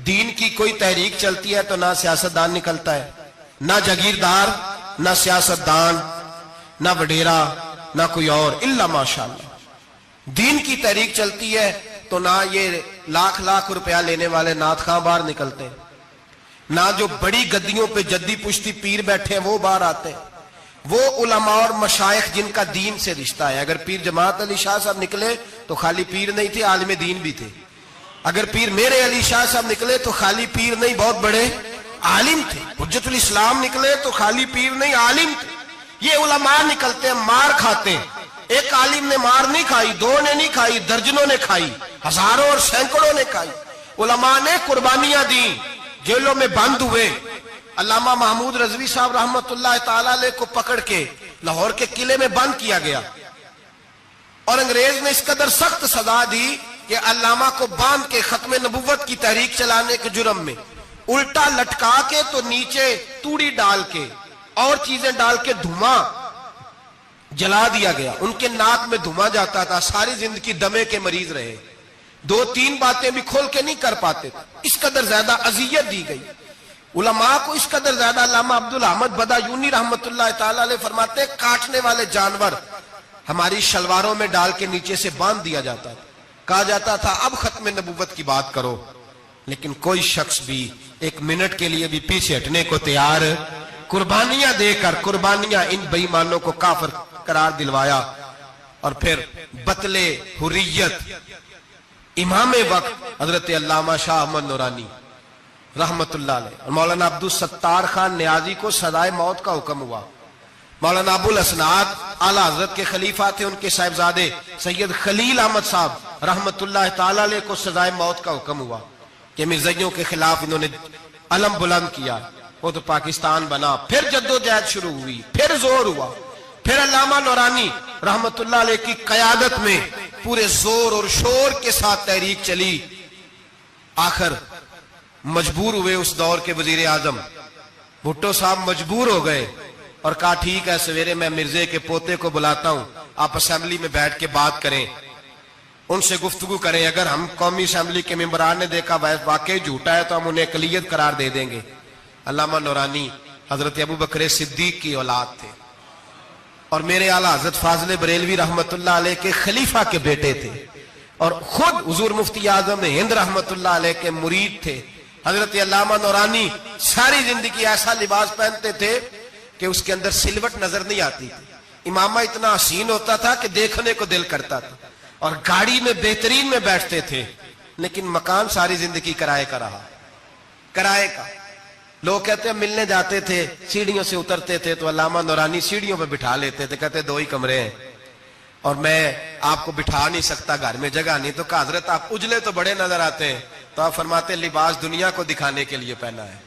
دین کی کوئی تحریک چلتی ہے تو نہ سیاستدان نکلتا ہے, نہ جاگیردار, نہ سیاستدان, نہ وڈیرا, نہ کوئی اور, الا ماشاءاللہ. دین کی تحریک چلتی ہے تو نہ یہ لاکھ روپیہ لینے والے نعت خواں باہر نکلتے ہیں, نہ جو بڑی گدیوں پہ جدی پشتی پیر بیٹھے ہیں وہ باہر آتے ہیں. وہ علماء اور مشائخ جن کا دین سے رشتہ ہے. اگر پیر جماعت علی شاہ صاحب نکلے تو خالی پیر نہیں تھے, عالم دین بھی تھے. اگر پیر میرے علی شاہ صاحب نکلے تو خالی پیر نہیں, بہت بڑے عالم تھے. حجت الاسلام نکلے تو خالی پیر نہیں، عالم تھے. یہ علماء نکلتے ہیں مار کھاتے ہیں. ایک عالم نے مار نہیں کھائی، دو نے نہیں کھائی، درجنوں نے کھائی، ہزاروں اور سینکڑوں نے کھائی. علماء نے قربانیاں دی، جیلوں میں بند ہوئے. علامہ محمود رضوی صاحب رحمت اللہ تعالی علیہ کو پکڑ کے لاہور کے قلعے میں بند کیا گیا اور انگریز نے اس قدر سخت سزا دی کہ علامہ کو باندھ کے ختم نبوت کی تحریک چلانے کے جرم میں الٹا لٹکا کے تو نیچے توڑی ڈال کے اور چیزیں ڈال کے دھواں جلا دیا گیا. ان کے ناک میں دھواں جاتا تھا، ساری زندگی دمے کے مریض رہے، دو تین باتیں بھی کھول کے نہیں کر پاتے تھے. اس قدر زیادہ اذیت دی گئی علماء کو، اس قدر زیادہ. علامہ عبدالحمد بدایونی رحمت اللہ تعالی علیہ فرماتے ہیں کاٹنے والے جانور ہماری شلواروں میں ڈال کے نیچے سے باندھ دیا جاتا تھا. کہا جاتا تھا اب ختم نبوت کی بات کرو، لیکن کوئی شخص بھی ایک منٹ کے لیے بھی پیچھے ہٹنے کو تیار. قربانیاں دے کر قربانیاں ان بے ایمانوں کو کافر قرار دلوایا. اور پھر بطلے حریت امام وقت حضرت علامہ شاہ احمد نورانی رحمت اللہ علیہ اور مولانا عبدالستار خان نیازی کو سزائے موت کا حکم ہوا. مولانا ابو الاسناد اعلیٰ حضرت کے خلیفہ تھے، ان کے صاحبزادے سید خلیل احمد صاحب رحمت اللہ تعالی علیہ کو سزائے موت کا حکم ہوا کہ مرزائیوں کے خلاف انہوں نے علم بلند کیا. وہ تو پاکستان بنا. پھر جدوجہد شروع ہوئی، پھر زور ہوا. پھر علامہ نورانی رحمت اللہ علیہ کی قیادت میں پورے زور اور شور کے ساتھ تحریک چلی. آخر مجبور ہوئے اس دور کے وزیر اعظم بھٹو صاحب مجبور ہو گئے اور کہا ٹھیک ہے سویرے میں مرزے کے پوتے کو بلاتا ہوں، آپ اسمبلی میں بیٹھ کے بات کریں، ان سے گفتگو کریں. اگر ہم قومی اسمبلی کے ممبران نے دیکھا واقعی جھوٹا ہے تو ہم انہیں اقلیت قرار دے دیں گے. علامہ نورانی حضرت ابو بکر صدیق کی اولاد تھے اور میرے اعلیٰ حضرت فاضل بریلوی رحمت اللہ علیہ کے خلیفہ کے بیٹے تھے اور خود حضور مفتی اعظم ہند رحمت اللہ علیہ کے مرید تھے. حضرت علامہ نورانی ساری زندگی ایسا لباس پہنتے تھے کہ اس کے اندر سلوٹ نظر نہیں آتی تھی. امامہ اتنا حسین ہوتا تھا کہ دیکھنے کو دل کرتا تھا اور گاڑی میں بہترین میں بیٹھتے تھے. لیکن مکان ساری زندگی کرائے کا رہا، کرائے کا. لوگ کہتے ہیں ملنے جاتے تھے سیڑھیوں سے اترتے تھے تو علامہ نورانی سیڑھیوں پہ بٹھا لیتے تھے، کہتے دو ہی کمرے ہیں اور میں آپ کو بٹھا نہیں سکتا، گھر میں جگہ نہیں. تو کہا حضرت آپ اجلے تو بڑے نظر آتے ہیں. تو آپ فرماتے لباس دنیا کو دکھانے کے لیے پہنا ہے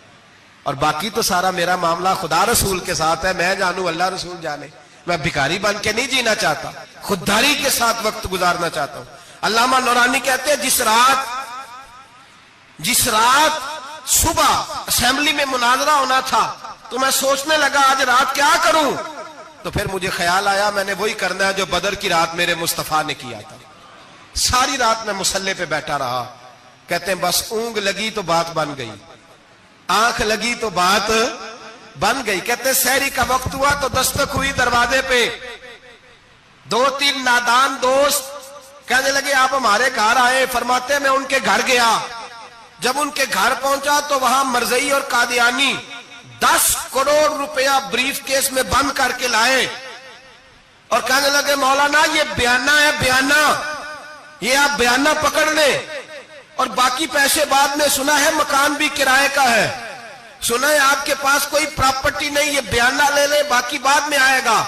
اور باقی تو سارا میرا معاملہ خدا رسول کے ساتھ ہے. میں جانوں اللہ رسول جانے. میں بھکاری بن کے نہیں جینا چاہتا، خودداری کے ساتھ وقت گزارنا چاہتا ہوں. علامہ نورانی کہتے ہیں جس رات صبح اسمبلی میں مناظرہ ہونا تھا تو میں سوچنے لگا آج رات کیا کروں. تو پھر مجھے خیال آیا میں نے وہی کرنا ہے جو بدر کی رات میرے مصطفیٰ نے کیا تھا. ساری رات میں مصلے پہ بیٹھا رہا. کہتے ہیں بس اونگ لگی تو بات بن گئی، آنکھ لگی تو بات بن گئی. کہتے ہیں سحری کا وقت ہوا تو دستک ہوئی دروازے پہ. دو تین نادان دوست کہنے لگے آپ ہمارے گھر آئے. فرماتے ہیں میں ان کے گھر گیا. جب ان کے گھر پہنچا تو وہاں مرزئی اور قادیانی 10 کروڑ روپیہ بریف کیس میں بند کر کے لائے اور کہنے لگے مولانا یہ بیانہ ہے، بیانہ، یہ آپ بیانہ پکڑ لیں اور باقی پیسے بعد میں. سنا ہے مکان بھی کرائے کا ہے، سنا ہے آپ کے پاس کوئی پراپرٹی نہیں، یہ بیانہ لے لے باقی بعد میں آئے گا.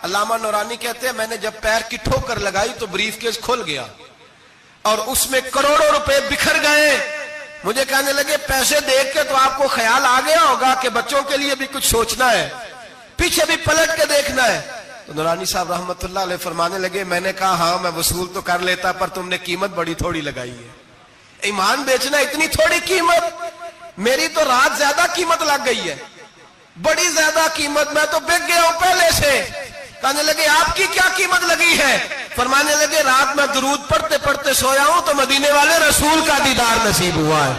علامہ نورانی کہتے ہیں میں نے جب پیر کی ٹھوکر لگائی تو بریف کیس کھل گیا اور اس میں کروڑوں روپے بکھر گئے. مجھے کہنے لگے پیسے دیکھ کے تو آپ کو خیال آ گیا ہوگا کہ بچوں کے لیے بھی کچھ سوچنا ہے، پیچھے بھی پلٹ کے دیکھنا ہے. تو نورانی صاحب رحمت اللہ علیہ فرمانے لگے میں نے کہا ہاں میں وصول تو کر لیتا پر تم نے قیمت بڑی تھوڑی لگائی ہے. ایمان بیچنا اتنی تھوڑی قیمت؟ میری تو رات زیادہ قیمت لگ گئی ہے، بڑی زیادہ قیمت، میں تو بک گیا ہوں پہلے سے. کہنے لگے آپ کی کیا قیمت لگی ہے؟ فرمانے لگے رات میں درود پڑھتے پڑھتے سویا ہوں تو مدینے والے رسول کا دیدار نصیب ہوا ہے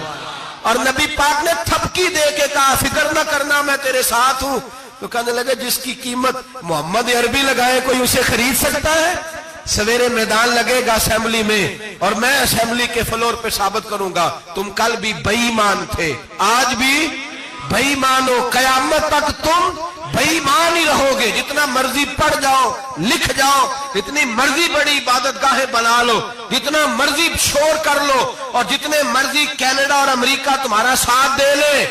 اور نبی پاک نے تھپکی دے کے کہا فکر نہ کرنا میں تیرے ساتھ ہوں. تو کہنے لگے جس کی قیمت محمد عربی لگائے کوئی اسے خرید سکتا ہے؟ سویرے میدان لگے گا اسمبلی میں اور میں اسمبلی کے فلور پہ ثابت کروں گا تم کل بھی بے ایمان تھے، آج بھی بے ایمان ہو، قیامت تک تم بے ایمان ہی رہو گے. جتنا مرضی پڑھ جاؤ، لکھ جاؤ، جتنی مرضی بڑی عبادت گاہیں بنا لو، جتنا مرضی شور کر لو اور جتنے مرضی کینیڈا اور امریکہ تمہارا ساتھ دے لے،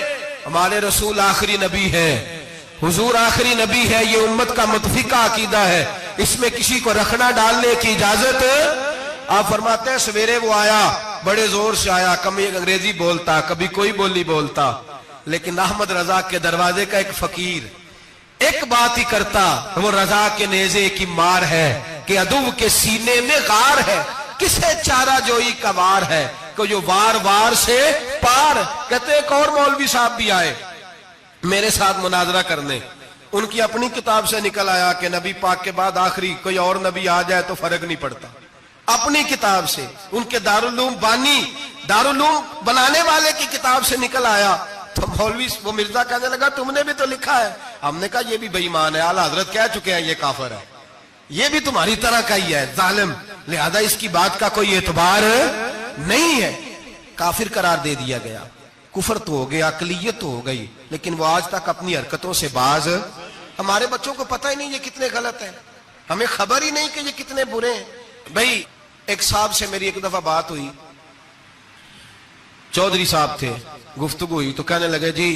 ہمارے رسول آخری نبی ہے، حضور آخری نبی ہے، یہ امت کا متفقہ عقیدہ ہے، اس میں کسی کو رکھنا ڈالنے کی اجازت۔ آپ فرماتے ہیں سویرے وہ آیا، بڑے زور سے آیا، کبھی انگریزی بولتا، کبھی کوئی بولی بولتا، لیکن احمد رضا کے دروازے کا ایک فقیر ایک بات ہی کرتا، وہ رضا کے نیزے کی مار ہے کہ عدو کے سینے میں غار ہے، کسے چارہ جوئی کا وار ہے کہ جو وار وار سے پار۔ کہتے ایک اور مولوی صاحب بھی آئے میرے ساتھ مناظرہ کرنے، ان کی اپنی کتاب سے نکل آیا کہ نبی پاک کے بعد آخری کوئی اور نبی آ جائے تو فرق نہیں پڑتا، اپنی کتاب سے، ان کے دارالعلوم بانی، دارالعلوم بنانے والے کی کتاب سے نکل آیا۔ تو مولوی وہ مرزا کہنے لگا تم نے بھی تو لکھا ہے، ہم نے کہا یہ بھی بے ایمان ہے، اعلی حضرت کہہ چکے ہیں یہ کافر ہے، یہ بھی تمہاری طرح کا ہی ہے ظالم، لہذا اس کی بات کا کوئی اعتبار نہیں ہے، کافر قرار دے دیا گیا۔ کفر تو ہو گیا، اقلیت تو ہو گئی، لیکن وہ آج تک اپنی حرکتوں سے باز۔ ہمارے بچوں کو پتہ ہی نہیں یہ کتنے غلط ہیں، ہمیں خبر ہی نہیں کہ یہ کتنے برے ہیں۔ بھائی ایک صاحب سے میری ایک دفعہ بات ہوئی، چودھری صاحب تھے، گفتگو ہوئی تو کہنے لگے جی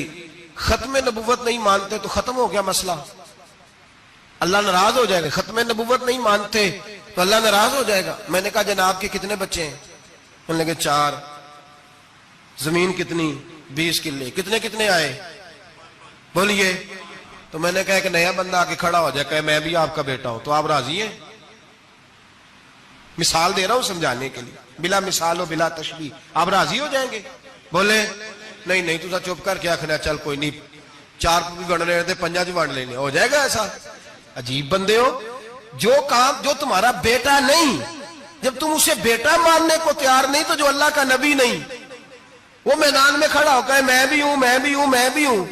ختم نبوت نہیں مانتے تو ختم ہو گیا مسئلہ، اللہ ناراض ہو جائے گا، ختم نبوت نہیں مانتے تو اللہ ناراض ہو جائے گا۔ میں نے کہا جناب کے کتنے بچے ہیں؟ انہوں نے کہا 4، زمین کتنی؟ 20 کلے، کتنے کتنے آئے بولیے؟ تو میں نے کہا کہ نیا بندہ آ کے کھڑا ہو جائے کہ میں بھی آپ کا بیٹا ہوں تو آپ راضی ہیں؟ مثال دے رہا ہوں سمجھانے کے لیے، بلا مثال و بلا تشبیہ، آپ راضی ہو جائیں گے؟ بولے نہیں نہیں تو چپ کر کے آخنا چل کوئی نہیں، 4 بھی بن رہے تھے 5 بن لینے، ہو جائے گا ایسا؟ عجیب بندے ہو، جو کام جو تمہارا بیٹا نہیں، جب تم اسے بیٹا ماننے کو تیار نہیں تو جو اللہ کا نبی نہیں، وہ میدان میں کھڑا ہو کہ میں بھی ہوں میں بھی ہوں میں بھی ہوں،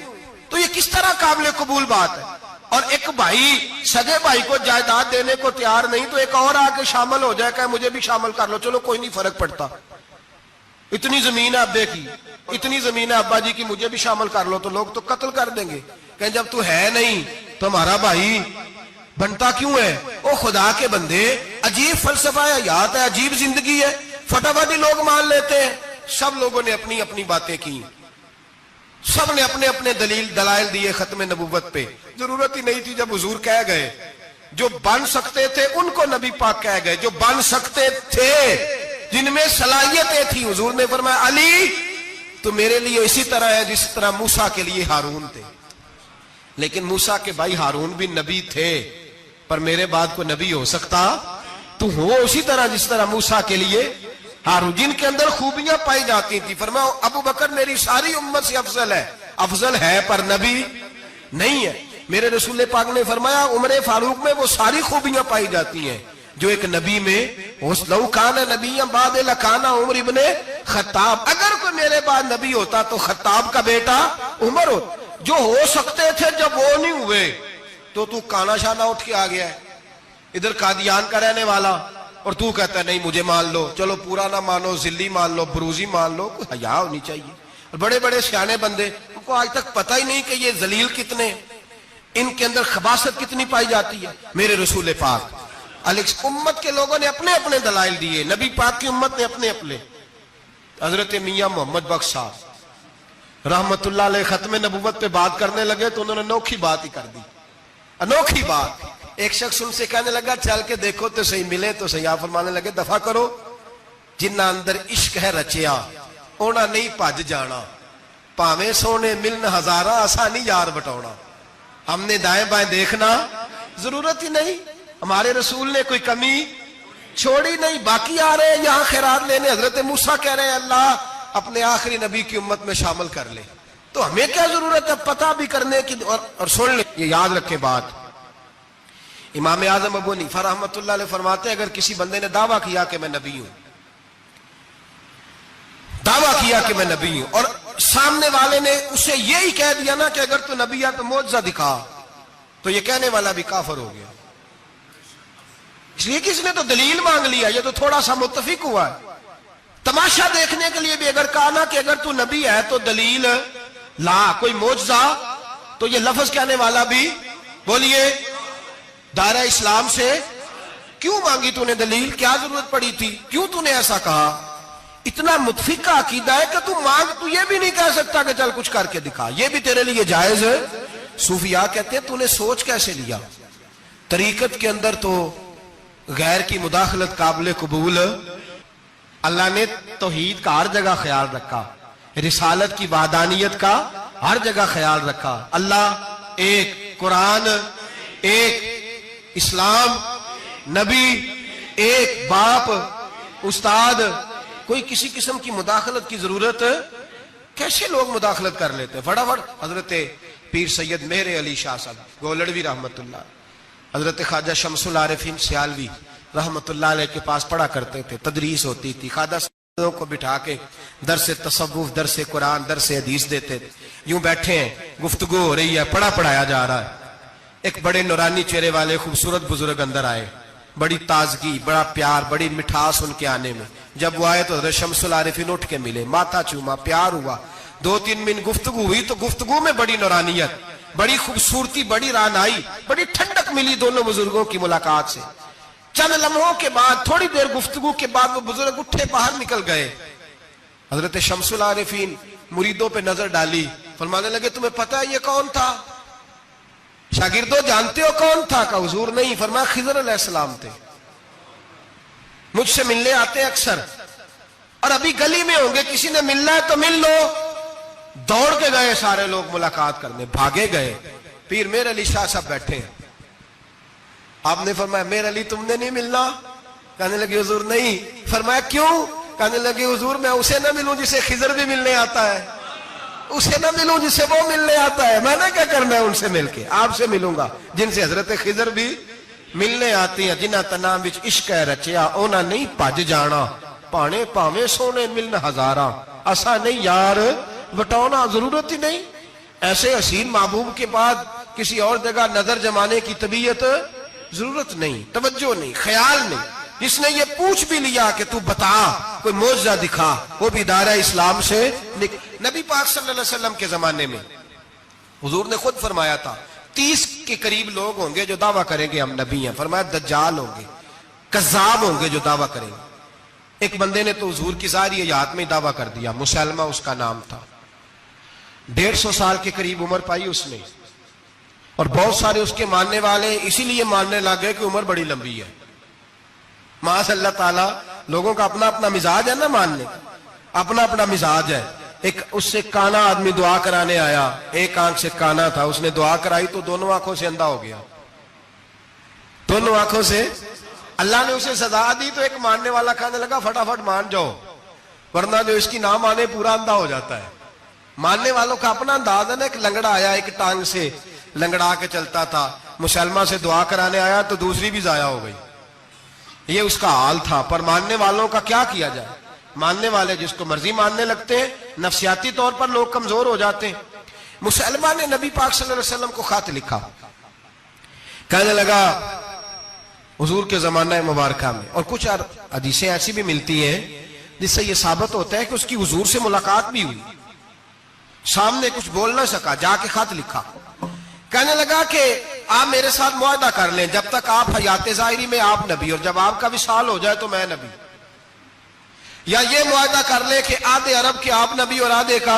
تو یہ کس طرح قابل قبول بات ہے؟ اور ایک بھائی سگے بھائی کو جائیداد دینے کو تیار نہیں تو ایک اور آ کے شامل ہو جائے کہ مجھے بھی شامل کر لو، چلو کوئی نہیں فرق پڑتا، اتنی زمین ہے ابے کی، اتنی زمین ہے ابا جی کی، مجھے بھی شامل کر لو، تو لوگ تو قتل کر دیں گے کہ جب تو ہے نہیں تو ہمارا بھائی بنتا کیوں ہے؟ او خدا کے بندے، عجیب فلسفہ حیات ہے، عجیب زندگی ہے، فٹافٹ لوگ مان لیتے ہیں۔ سب لوگوں نے اپنی اپنی باتیں کی، سب نے اپنے اپنے دلائل دیے ختم نبوت پہ، ضرورت ہی نہیں تھی، جب حضور کہہ گئے، جو بن سکتے تھے ان کو نبی پاک کہہ گئے، جو بن سکتے تھے جن میں صلاحیتیں تھی، حضور نے فرمایا علی تو میرے لیے اسی طرح ہے جس طرح موسیٰ کے لیے ہارون تھے، لیکن موسیٰ کے بھائی ہارون بھی نبی تھے، پر میرے بعد کوئی نبی ہو سکتا تو ہو اسی طرح جس طرح موسیٰ کے لیے ہارون، جن کے اندر خوبیاں پائی جاتی تھی۔ فرمایا ابو بکر میری ساری امت سے افضل ہے پر نبی نہیں ہے۔ میرے رسول پاک نے فرمایا عمر فاروق میں وہ ساری خوبیاں پائی جاتی ہیں جو ایک نبی میں، لو کان نبی بعد لکان عمر ابن خطاب، اگر کوئی میرے بعد نبی ہوتا تو خطاب کا بیٹا عمر ہو۔ جو ہو سکتے تھے جب وہ نہیں ہوئے تو کانا شانہ اٹھ کے آ گیا ہے، ادھر قادیان کا رہنے والا، اور تو کہتا ہے نہیں مجھے مان لو، چلو پورا نہ مانو، ذلی مان لو، بروزی مان لو، کوئی حیا ہونی چاہیے۔ اور بڑے بڑے سیانے بندے، ان کو آج تک پتہ ہی نہیں کہ یہ ذلیل کتنے، ان کے اندر خباثت کتنی پائی جاتی ہے۔ میرے رسول پاک امت کے لوگوں نے اپنے اپنے دلائل دیے، نبی پاک کی امت نے اپنے اپنے۔ حضرت میاں محمد بخش صاحب رحمت اللہ علیہ ختم نبوت پہ بات کرنے لگے تو انہوں نے انوکھی بات ہی کر دی، انوکھی بات۔ ایک شخص ان سے کہنے لگا چل کے دیکھو تو صحیح، ملے تو صحیح۔ آپ فرمانے لگے دفع کرو، جنہ اندر عشق ہے رچیا اونا نہیں پج جانا، پاویں سونے ملن ہزارہ آسانی یار بٹونا۔ ہم نے دائیں بائیں دیکھنا ضرورت ہی نہیں، ہمارے رسول نے کوئی کمی چھوڑی نہیں۔ باقی آ رہے ہیں یہاں خیرات لینے، حضرت موسیٰ کہہ رہے ہیں اللہ اپنے آخری نبی کی امت میں شامل کر لے، تو ہمیں کیا ضرورت ہے پتہ بھی کرنے کی؟ اور سن لیں، یہ یاد رکھے بات، امام اعظم ابو حنیفہ رحمۃ اللہ علیہ فرماتے ہیں اگر کسی بندے نے دعویٰ کیا کہ میں نبی ہوں، دعویٰ کیا کہ میں نبی ہوں، اور سامنے والے نے اسے یہی کہہ دیا نا کہ اگر تو نبی ہے تو معجزہ دکھا، تو یہ کہنے والا بھی کافر ہو گیا، اس لیے کہ اس نے تو دلیل مانگ لیا، یہ تو تھوڑا سا متفق ہوا ہے۔ تماشا دیکھنے کے لیے بھی اگر کہا نا کہ اگر تو نبی ہے تو دلیل لا، کوئی معجزہ، تو یہ لفظ کہنے والا بھی بولیے دائرہ اسلام سے کیوں مانگی تو نے دلیل؟ کیا ضرورت پڑی تھی؟ کیوں تو نے ایسا کہا؟ اتنا متفقہ عقیدہ ہے کہ تو مانگ، تو یہ بھی نہیں کہہ سکتا کہ چل کچھ کر کے دکھا، یہ بھی تیرے لیے جائز ہے۔ صوفیاء کہتے ہیں تو نے سوچ کیسے لیا؟ طریقت کے اندر تو غیر کی مداخلت قابل قبول، اللہ نے توحید کا ہر جگہ خیال رکھا، رسالت کی وحدانیت کا ہر جگہ خیال رکھا۔ اللہ ایک، قرآن ایک، اسلام، نبی ایک، باپ، استاد، کوئی کسی قسم کی مداخلت کی ضرورت؟ کیسے لوگ مداخلت کر لیتے؟ فٹافٹ حضرت پیر سید مہر علی شاہ صاحب گولڑوی رحمت اللہ، حضرت خواجہ شمس العارفین سیالوی رحمت اللہ علیہ کے پاس پڑھا کرتے تھے، تدریس ہوتی تھی، خواجہ صاحب کو بٹھا کے درس تصوف، درس قرآن، درس حدیث دیتے تھے۔ یوں بیٹھے ہیں، گفتگو ہو رہی ہے، پڑھایا جا رہا ہے، ایک بڑے نورانی چہرے والے خوبصورت بزرگ اندر آئے، بڑی تازگی، بڑا پیار، بڑی مٹھاس ان کے آنے میں۔ جب وہ آئے تو حضرت شمس العارفین اٹھ کے ملے، ماتھا چوما، پیار ہوا، 2-3 منٹ گفتگو ہوئی تو گفتگو میں بڑی نورانیت، بڑی خوبصورتی، بڑی رانائی، بڑی ٹھنڈک ملی دونوں بزرگوں کی ملاقات سے۔ چند لمحوں کے بعد، تھوڑی دیر گفتگو کے بعد وہ بزرگ اٹھے باہر نکل گئے۔ حضرت شمس العارفین مریدوں پہ نظر ڈالی، فرمانے لگے تمہیں پتہ ہے یہ کون تھا؟ شاگردوں جانتے ہو کون تھا؟ کہا حضور نہیں۔ فرمایا خضر علیہ السلام تھے، مجھ سے ملنے آتے ہیں اکثر، اور ابھی گلی میں ہوں گے، کسی نے ملنا ہے تو مل لو۔ دوڑ کے گئے سارے لوگ ملاقات کرنے، بھاگے گئے۔ پیر مہر علی شاہ صاحب بیٹھے ہیں، آپ نے فرمایا مہر علی تم نے نہیں ملنا؟ کہنے لگے حضور نہیں۔ فرمایا کیوں؟ کہنے لگے حضور میں اسے نہ ملوں جسے خضر بھی ملنے آتا ہے، اسے نہ ملوں جسے وہ ملنے آتا ہے، میں نے کیا کرنا ہے ان سے مل کے؟ آپ سے ملوں گا جن سے حضرت خضر بھی ملنے آتی ہیں۔ جنہ تنام وچ عشق ہے رچیا اونا نہیں پج جانا، پانے پاویں سونے ملن ہزاراں، اسا نہیں یار وٹانا، ضرورت ہی نہیں۔ ایسے حسین محبوب کے بعد کسی اور جگہ نظر جمانے کی طبیعت ضرورت نہیں، توجہ نہیں، خیال نہیں۔ جس نے یہ پوچھ بھی لیا کہ تو بتا، کوئی معجزہ دکھا، وہ بھی دائرہ اسلام سے نبی پاک صلی اللہ علیہ وسلم کے زمانے میں حضور نے خود فرمایا تھا 30 کے قریب لوگ ہوں گے جو دعویٰ کریں گے ہم نبی ہیں۔ فرمایا دجال ہوں گے، کذاب ہوں گے جو دعویٰ کریں گے۔ ایک بندے نے تو حضور کی ظاہری حیات میں دعویٰ کر دیا، مسلمہ اس کا نام تھا، 150 سال کے قریب عمر پائی اس نے، اور بہت سارے اس کے ماننے والے اسی لیے ماننے لگ گئے کہ عمر بڑی لمبی ہے۔ معاذ اللہ تعالیٰ، لوگوں کا اپنا اپنا مزاج ہے نا، ماننے کا اپنا اپنا مزاج ہے۔ ایک اس سے کانا آدمی دعا کرانے آیا، ایک آنکھ سے کانا تھا، اس نے دعا کرائی تو دونوں آنکھوں سے اندھا ہو گیا، دونوں آنکھوں سے۔ اللہ نے اسے سزا دی تو ایک ماننے والا کہنے لگا فٹافٹ مان جاؤ، ورنہ جو اس کی نہ مانے پورا اندھا ہو جاتا ہے۔ ماننے والوں کا اپنا انداز ہے نا۔ ایک لنگڑا آیا، ایک ٹانگ سے لنگڑا کے چلتا تھا، مسلمہ سے دعا کرانے آیا تو دوسری بھی ضائع ہو گئی، یہ اس کا حال تھا۔ پر ماننے والوں کا کیا کیا جائے؟ ماننے والے جس کو مرضی ماننے لگتے ہیں، نفسیاتی طور پر لوگ کمزور ہو جاتے ہیں۔ مسلمہ نے نبی پاک صلی اللہ علیہ وسلم کو خط لکھا، کہنے لگا حضور کے زمانہ مبارکہ میں، اور کچھ حدیثیں ایسی بھی ملتی ہیں جس سے یہ ثابت ہوتا ہے کہ اس کی حضور سے ملاقات بھی ہوئی، سامنے کچھ بول نہ سکا، جا کے خط لکھا، کہنے لگا کہ آپ میرے ساتھ معاہدہ کر لیں، جب تک آپ حیات ظاہری میں آپ نبی، اور جب آپ کا وصال ہو جائے تو میں نبی، یا یہ معاہدہ کر لیں کہ آدھے عرب کے آپ نبی اور آدھے کا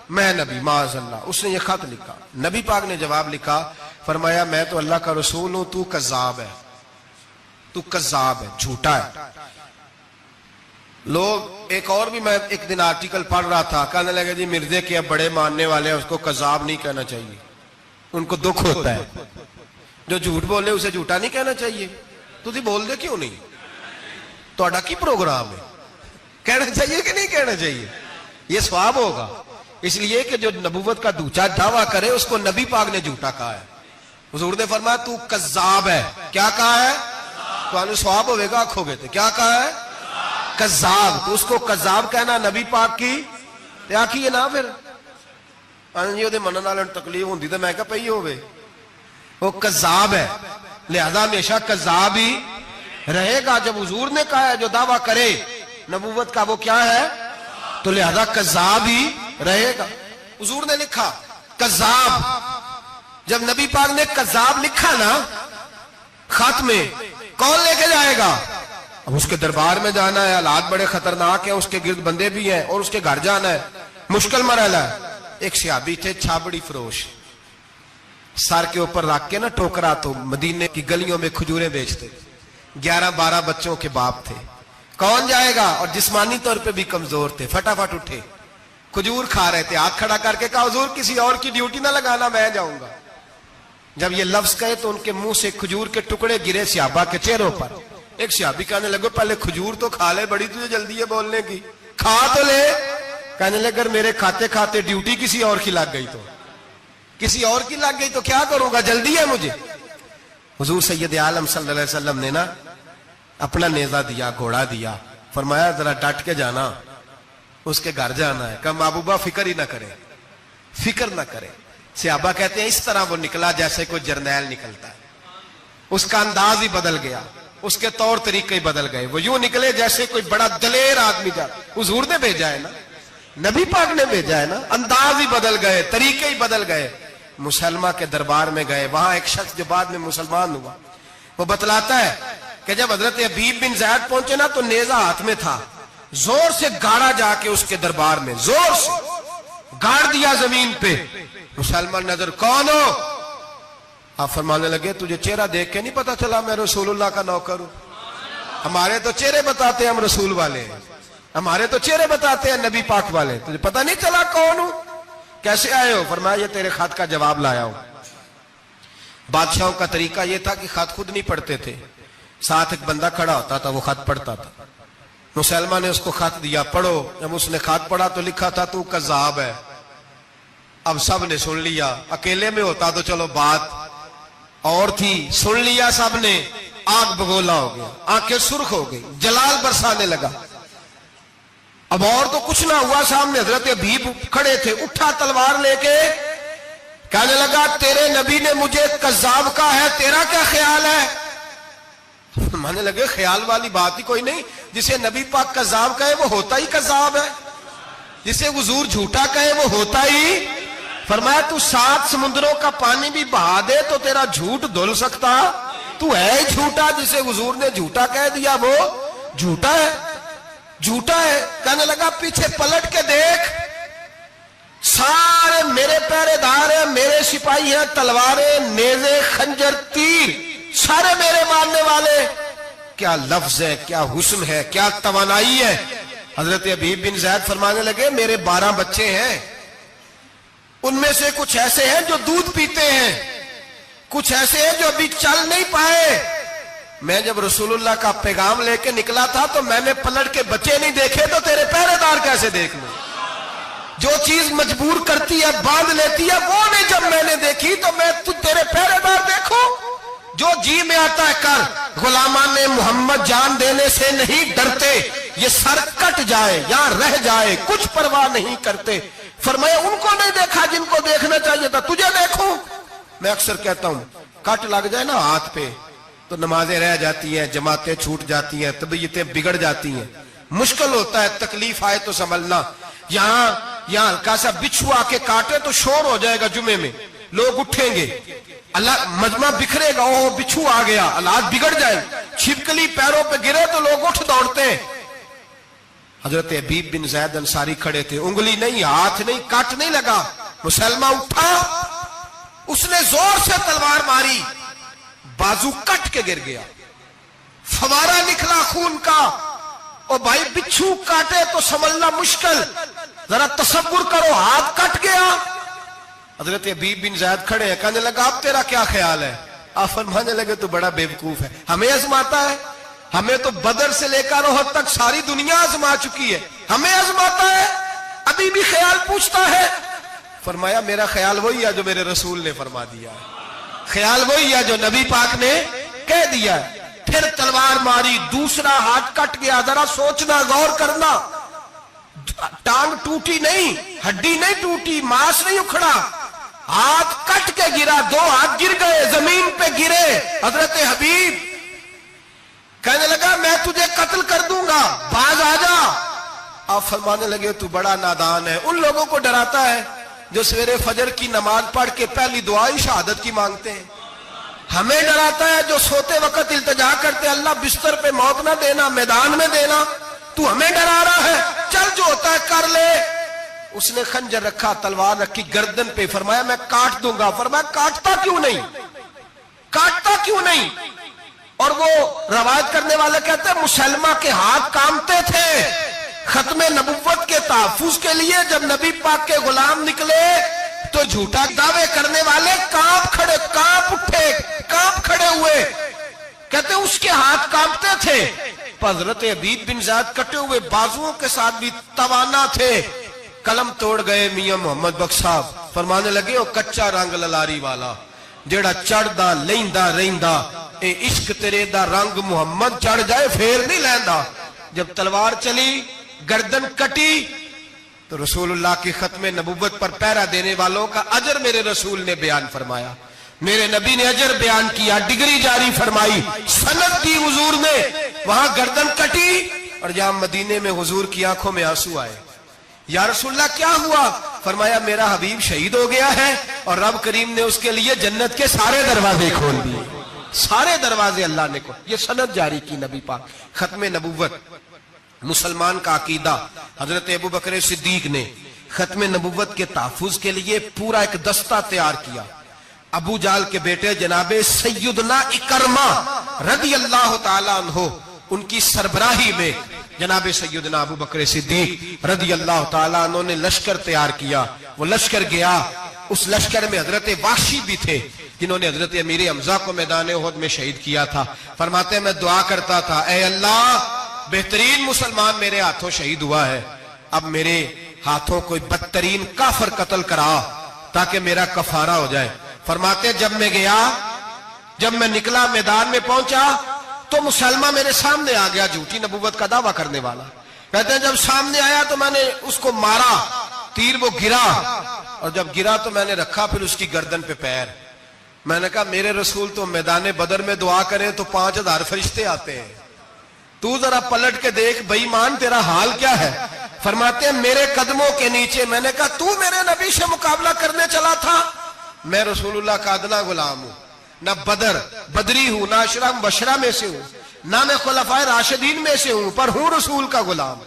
میں نبی۔ معاذ اللہ، اس نے یہ خط لکھا، نبی پاک نے جواب لکھا، فرمایا میں تو اللہ کا رسول ہوں، تو کذاب ہے، تو کذاب ہے، جھوٹا ہے۔ لوگ ایک اور بھی، میں ایک دن آرٹیکل پڑھ رہا تھا، کہنے لگے جی مرزے کے اب بڑے ماننے والے ہیں، اس کو کذاب نہیں کہنا چاہیے، ان کو دکھ ہوتا ہے، جو جھوٹ بولے اسے جھوٹا نہیں کہنا چاہیے۔ تو تھی بول دے کیوں نہیں؟ تو اڈا کی پروگرام ہے، کہنا چاہیے کہ نہیں کہنا چاہیے؟ یہ ثواب ہوگا، اس لیے کہ جو نبوت کا دوچا دعویٰ کرے اس کو نبی پاک نے جھوٹا کہا ہے۔ حضور نے فرمایا تو کذاب ہے، کیا کہا ہے؟ تو آنے ثواب ہوئے گا، کھو گئے تھے، کیا کہا ہے؟ کذاب۔ تو اس کو کذاب کہنا نبی پاک کی کیا کی ہے نا، پھر جی وہ منن والے تکلیف ہوندی تو میں کہا پئی ہوئے، وہ کذاب ہے، لہذا ہمیشہ کذاب ہی رہے گا۔ جب حضور نے کہا ہے جو دعویٰ کرے نبوت کا وہ کیا ہے، تو لہذا کذاب ہی رہے گا۔ حضور نے لکھا کذاب، جب نبی پاک نے کذاب لکھا نا خط میں، کون لے کے جائے گا؟ اب اس کے دربار میں جانا ہے، حالات بڑے خطرناک ہیں، اس کے گرد بندے بھی ہیں، اور اس کے گھر جانا ہے، مشکل مرحلہ ہے۔ ایک صحابی تھے چھابڑی فروش، سر کے اوپر رکھ کے نا ٹوکرا، تو مدینے کی گلیوں میں کھجوریں بیچتے، 11-12 بچوں کے باپ تھے۔ کون جائے گا؟ اور جسمانی طور پہ بھی کمزور تھے، فٹافٹ اٹھے، کھجور کھا رہے تھے، ہاتھ کھڑا کر کے کہا حضور کسی اور کی ڈیوٹی نہ لگانا، میں جاؤں گا۔ جب یہ لفظ کہے تو ان کے منہ سے کھجور کے ٹکڑے گرے صحابہ کے چہروں پر۔ ایک صحابی کہنے لگے پہلے کھجور تو کھا لے، بڑی تجھے جلدی ہے بولنے کی، کھا تو لے۔ کہنے لگے اگر میرے کھاتے کھاتے ڈیوٹی کسی اور کی لگ گئی تو، کسی اور کی لگ گئی تو کیا کروں گا، جلدی ہے مجھے۔ حضور سید عالم صلی اللہ علیہ وسلم نے نا اپنا نیزہ دیا، گھوڑا دیا، فرمایا ذرا ڈٹ کے جانا، اس کے گھر جانا ہے۔ کہا محبوبہ فکر ہی نہ کرے، فکر نہ کرے۔ صحابہ کہتے ہیں اس طرح وہ نکلا جیسے کوئی جرنیل نکلتا ہے، اس کا انداز ہی بدل گیا، اس کے طور طریقے ہی بدل گئے، وہ یوں نکلے جیسے کوئی بڑا دلیر آدمی جا۔ حضور نے بھیجا ہے نا، نبی پاک نے بھیجا ہے نا، انداز ہی بدل گئے، طریقے ہی بدل گئے۔ مسلمہ کے دربار میں گئے، وہاں ایک شخص جو بعد میں مسلمان ہوا، وہ بتلاتا ہے کہ جب حضرت حبیب بن زید پہنچے نا تو نیزہ ہاتھ میں تھا، زور سے گاڑا جا کے اس کے دربار میں، زور سے گاڑ دیا زمین پہ۔ مسلمان نظر، کون ہو؟ آپ فرمانے لگے تجھے چہرہ دیکھ کے نہیں پتا چلا میں رسول اللہ کا نوکر ہوں؟ ہمارے تو چہرے بتاتے ہیں ہم رسول والے ہیں، ہمارے تو چہرے بتاتے ہیں نبی پاک والے، تجھے پتا نہیں چلا کون ہوں؟ کیسے آئے ہو؟ فرمایا یہ تیرے خط کا جواب لایا ہوں۔ بادشاہوں کا طریقہ یہ تھا کہ خط خود نہیں پڑھتے تھے، ساتھ ایک بندہ کھڑا ہوتا تھا، وہ خط پڑھتا تھا۔ مسلمہ نے اس کو خط دیا، پڑھو۔ جب اس نے خط پڑھا تو لکھا تھا تو کذاب ہے۔ اب سب نے سن لیا، اکیلے میں ہوتا تو چلو بات اور تھی، سن لیا سب نے، آگ بگولا ہو گیا، آنکھیں سرخ ہو گئی، جلال برسانے لگا۔ اب اور تو کچھ نہ ہوا، سامنے حضرت حبیب کھڑے تھے، اٹھا تلوار لے کے کہنے لگا تیرے نبی نے مجھے کذاب کہا ہے، تیرا کیا خیال ہے؟ مانے لگے خیال والی بات ہی کوئی نہیں، جسے نبی پاک کذاب کہے وہ ہوتا ہی کذاب ہے، جسے حضور جھوٹا کہے وہ ہوتا ہی۔ فرمایا تو 7 سمندروں کا پانی بھی بہا دے تو تیرا جھوٹ دھل سکتا، تو ہے ہی جھوٹا، جسے حضور نے جھوٹا کہہ دیا وہ جھوٹا ہے، جھوٹا ہے۔ کہنے لگا پیچھے پلٹ کے دیکھ، سارے میرے پہرے دار ہیں، میرے سپاہی ہیں، تلواریں، نیزے، خنجر، تیر، سارے میرے ماننے والے۔ کیا لفظ ہے، کیا حسن ہے، کیا توانائی ہے۔ حضرت حبیب بن زید فرمانے لگے میرے 12 بچے ہیں، ان میں سے کچھ ایسے ہیں جو دودھ پیتے ہیں، کچھ ایسے ہیں جو ابھی چل نہیں پائے۔ میں جب رسول اللہ کا پیغام لے کے نکلا تھا تو میں نے پلٹ کے بچے نہیں دیکھے تو تیرے پہرے دار کیسے دیکھ لوں؟ جو چیز مجبور کرتی ہے، باندھ لیتی ہے، وہ نہیں جب میں نے دیکھی تو میں تیرے پہرے دار دیکھوں؟ جو جی میں آتا ہے کر، غلامان محمد جان دینے سے نہیں ڈرتے، یہ سر کٹ جائے یا رہ جائے کچھ پرواہ نہیں کرتے۔ فرمایا ان کو نہیں دیکھا جن کو دیکھنا چاہیے تھا، تجھے دیکھوں؟ میں اکثر کہتا ہوں کٹ لگ جائے نا ہاتھ پہ تو نمازیں رہ جاتی ہیں، جماعتیں چھوٹ جاتی ہیں، طبیعتیں بگڑ جاتی ہیں، مشکل ہوتا ہے، تکلیف آئے تو سنبھلنا۔ یہاں ہلکا سا بچھو آ کے کاٹے تو شور ہو جائے گا، جمعے میں لوگ اٹھیں گے، اللہ مجمع بکھرے گا، اوہ بچھو آ گیا، حالات بگڑ جائے، چھپکلی پیروں پہ گرے تو لوگ اٹھ دوڑتے ہیں۔ حضرت حبیب بن زید انصاری کھڑے تھے، انگلی نہیں، ہاتھ نہیں، کٹ نہیں لگا۔ مسلمہ اٹھا، اس نے زور سے تلوار ماری، بازو کٹ کے گر گیا، فوارہ نکلا خون کا۔ اور بھائی بچھو کاٹے تو سنبھلنا مشکل، ذرا تصور کرو، ہاتھ کٹ گیا۔ حضرت حبیب بن زید کھڑے ہیں، کہنے لگا اب تیرا کیا خیال ہے؟ آپ فرمانے لگے تو بڑا بیوقوف ہے، ہمیں آزماتا ہے، ہمیں تو بدر سے لے کر احد تک ساری دنیا آزما چکی ہے، ہمیں آزماتا ہے، ابھی بھی خیال پوچھتا ہے۔ فرمایا میرا خیال وہی ہے جو میرے رسول نے فرما دیا ہے، خیال وہی ہے جو نبی پاک نے کہہ دیا ہے۔ پھر تلوار ماری، دوسرا ہاتھ کٹ گیا، ذرا سوچنا، غور کرنا، ٹانگ ٹوٹی نہیں، ہڈی نہیں ٹوٹی، ماس نہیں اکھڑا، ہاتھ کٹ کے گرا، 2 ہاتھ گر گئے، زمین پہ گرے۔ حضرت حبیب کہنے لگا میں تجھے قتل کر دوں گا، باز آ جا۔ آپ فرمانے لگے تو بڑا نادان ہے، ان لوگوں کو ڈراتا ہے جو سویرے فجر کی نماز پڑھ کے پہلی دعا ہی شہادت کی مانگتے ہیں، ہمیں ڈراتا ہے جو سوتے وقت التجا کرتے اللہ بستر پہ موت نہ دینا، میدان میں دینا، تو ہمیں ڈرا رہا ہے، چل جو ہوتا ہے کر لے۔ اس نے خنجر رکھا، تلوار رکھی گردن پہ، فرمایا میں کاٹ دوں گا۔ فرمایا کاٹتا کیوں نہیں، کاٹتا کیوں نہیں؟ اور وہ روایت کرنے والے کہتے ہیں مسلمہ کے ہاتھ کامتے تھے ختم نبوت کے تحفظ کے لیے۔ جب نبی پاک کے غلام نکلے تو جھوٹا دعوے کرنے والے کانپ اٹھے، کانپ کھڑے ہوئے، کہتے ہیں اس کے ہاتھ کانپتے تھے۔ حضرت عبید بن زیاد کٹے ہوئے بازوؤں کے ساتھ بھی توانا تھے، قلم توڑ گئے میاں محمد بخش صاحب، فرمانے لگے او کچا رنگ للاری والا جیڑا چڑھدا لیندا رہندا، اے عشق تیرے دا رنگ محمد چڑھ جائے پھر نہیں لیندا۔ جب تلوار چلی، گردن کٹی، تو رسول اللہ کی ختم نبوت پر پہرا دینے والوں کا اجر میرے رسول نے بیان فرمایا، میرے نبی نے اجر بیان کیا، ڈگری جاری فرمائی، سند دی حضور نے۔ وہاں گردن کٹی اور جہاں مدینے میں حضور کی آنکھوں میں آنسو آئے۔ یا رسول اللہ کیا ہوا؟ فرمایا میرا حبیب شہید ہو گیا ہے اور رب کریم نے اس کے لیے جنت کے سارے دروازے کھول دیے، سارے دروازے اللہ نے کھول۔ یہ سند جاری کی نبی پاک۔ ختم نبوت مسلمان کا عقیدہ، حضرت ابو بکر صدیق نے ختم نبوت کے تحفظ کے لیے پورا ایک دستہ تیار کیا۔ ابو جال کے بیٹے جناب سیدنا اکرمہ رضی اللہ تعالیٰ عنہ، ان کی سربراہی میں جناب سیدنا ابو بکر صدیق رضی اللہ تعالیٰ عنہ نے لشکر تیار کیا۔ وہ لشکر گیا، اس لشکر میں حضرت وحشی بھی تھے جنہوں نے حضرت امیر حمزہ کو میدان احد میں شہید کیا تھا۔ فرماتے ہیں میں دعا کرتا تھا اے اللہ بہترین مسلمان میرے ہاتھوں شہید ہوا ہے، اب میرے ہاتھوں کوئی بدترین کافر قتل کرا تاکہ میرا کفارہ ہو جائے۔ فرماتے جب میں گیا، جب میں نکلا میدان میں پہنچا تو مسلمہ میرے سامنے آ گیا، جھوٹی نبوت کا دعویٰ کرنے والا۔ کہتے ہیں جب سامنے آیا تو میں نے اس کو مارا، تیر وہ گرا، اور جب گرا تو میں نے رکھا پھر اس کی گردن پہ پیر۔ میں نے کہا میرے رسول تو میدان بدر میں دعا کریں تو 5000 فرشتے آتے ہیں، تو ذرا پلٹ کے دیکھ بے ایمان تیرا حال کیا ہے؟ فرماتے ہیں میرے قدموں کے نیچے۔ میں نے کہا تو میرے نبی سے مقابلہ کرنے چلا تھا؟ میں رسول اللہ کا ادنا غلام ہوں، نہ بدری ہوں، نہ اشرا مبشرہ میں سے ہوں، نہ میں خلفائے راشدین میں سے ہوں، پر ہوں رسول کا غلام،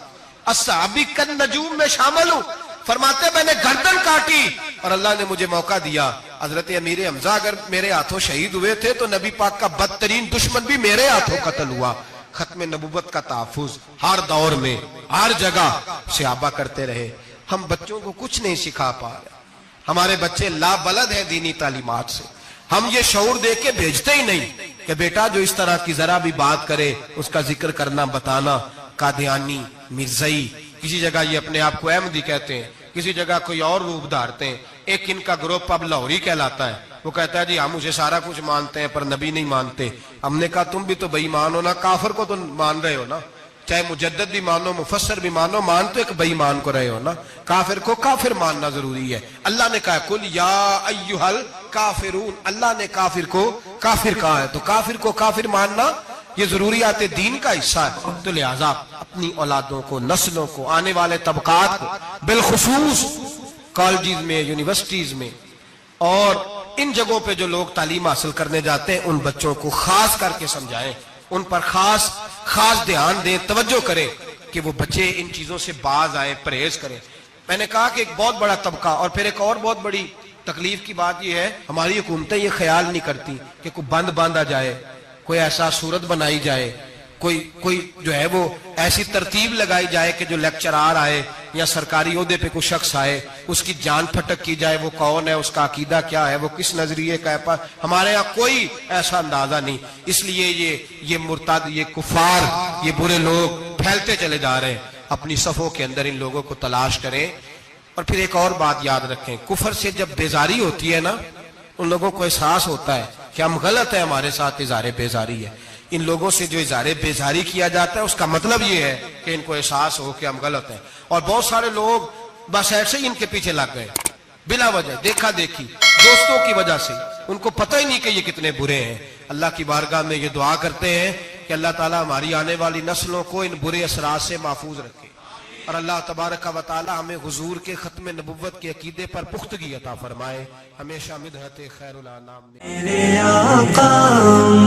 الصحابی کالنجوم میں شامل ہوں۔ فرماتے میں نے گردن کاٹی اور اللہ نے مجھے موقع دیا۔ حضرت امیر حمزہ اگر میرے ہاتھوں شہید ہوئے تھے تو نبی پاک کا بدترین دشمن بھی میرے ہاتھوں قتل ہوا۔ ختم نبوت کا تحفظ ہر دور میں ہر جگہ صحابہ کرتے رہے۔ ہم بچوں کو کچھ نہیں سکھا پا رہے، ہمارے بچے لابلد ہیں دینی تعلیمات سے، ہم یہ شعور دے کے بھیجتے ہی نہیں کہ بیٹا جو اس طرح کی ذرا بھی بات کرے اس کا ذکر کرنا بتانا، قادیانی، مرزائی، کسی جگہ یہ اپنے آپ کو احمدی کہتے ہیں، کسی جگہ کوئی اور روپ دھارتے ہیں۔ ایک ان کا گروپ اب لاہوری کہلاتا ہے، وہ کہتا ہے جی ہم اسے سارا کچھ مانتے ہیں پر نبی نہیں مانتے۔ ہم نے کہا تم بھی تو بے ایمان ہو نا، کافر کو تو مان رہے ہو نا، چاہے مجدد بھی مانو مفسر بھی مانو، مان تو ایک بے ایمان کو رہے ہو نا، کافر کو کافر ماننا ضروری ہے۔ اللہ نے کہا کل یا ایھا الکافرون، اللہ نے کافر کو کافر کہا ہے، تو کافر کو کافر ماننا یہ ضروریات دین کا حصہ ہے۔ تو لہذا اپنی اولادوں کو، نسلوں کو، آنے والے طبقات کو، بالخصوص کالجز میں، یونیورسٹیز میں اور ان جگہوں پہ جو لوگ تعلیم حاصل کرنے جاتے ہیں ان بچوں کو خاص کر کے سمجھائیں، ان پر خاص دھیان دیں، توجہ کریں کہ وہ بچے ان چیزوں سے باز آئیں، پرہیز کریں۔ میں نے کہا کہ ایک بہت بڑا طبقہ، اور پھر ایک اور بہت بڑی تکلیف کی بات یہ ہے ہماری حکومتیں یہ خیال نہیں کرتی کہ کوئی بند باندھا جائے، کوئی ایسا صورت بنائی جائے، کوئی جو ہے وہ ایسی ترتیب لگائی جائے کہ جو لیکچرار آئے یا سرکاری عہدے پہ کوئی شخص آئے اس کی جان پھٹک کی جائے، وہ کون ہے، اس کا عقیدہ کیا ہے، وہ کس نظریے کا ہے۔ ہمارے ہاں کوئی ایسا اندازہ نہیں، اس لیے یہ مرتد، یہ کفار، یہ برے لوگ پھیلتے چلے جا رہے ہیں۔ اپنی صفوں کے اندر ان لوگوں کو تلاش کریں۔ اور پھر ایک اور بات یاد رکھیں، کفر سے جب بیزاری ہوتی ہے نا، ان لوگوں کو احساس ہوتا ہے کہ ہم غلط ہیں، ہمارے ساتھ اظہار بیزاری ہے۔ ان لوگوں سے جو اظہار بیزاری کیا جاتا ہے اس کا مطلب یہ ہے کہ ان کو احساس ہو کہ ہم غلط ہیں، اور بہت سارے لوگ بس ایسے ہی ان کے پیچھے لگ گئے بلا وجہ، دیکھا دیکھی، دوستوں کی وجہ سے، ان کو پتہ ہی نہیں کہ یہ کتنے برے ہیں۔ اللہ کی بارگاہ میں یہ دعا کرتے ہیں کہ اللہ تعالیٰ ہماری آنے والی نسلوں کو ان برے اثرات سے محفوظ رکھے۔ اور اللہ تبارک و تعالی ہمیں حضور کے ختم نبوت کے عقیدے پر پختگی عطا فرمائے. ہمیشہ مدحت خیر الانام میں میرے آقا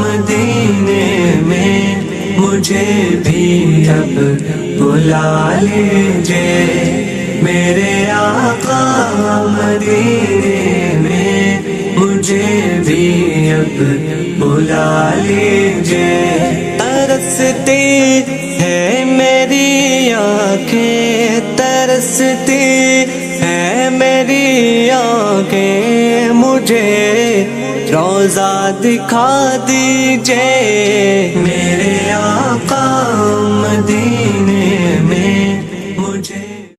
مدینے میں مجھے بھی اب بلا لیجئے. میرے آقا مدینے میں مجھے بھی اب بلا لیجئے. ترستی ہے میری آنکھیں، ترستی ہے میری آنکھیں، مجھے روضہ دکھا دیجئے.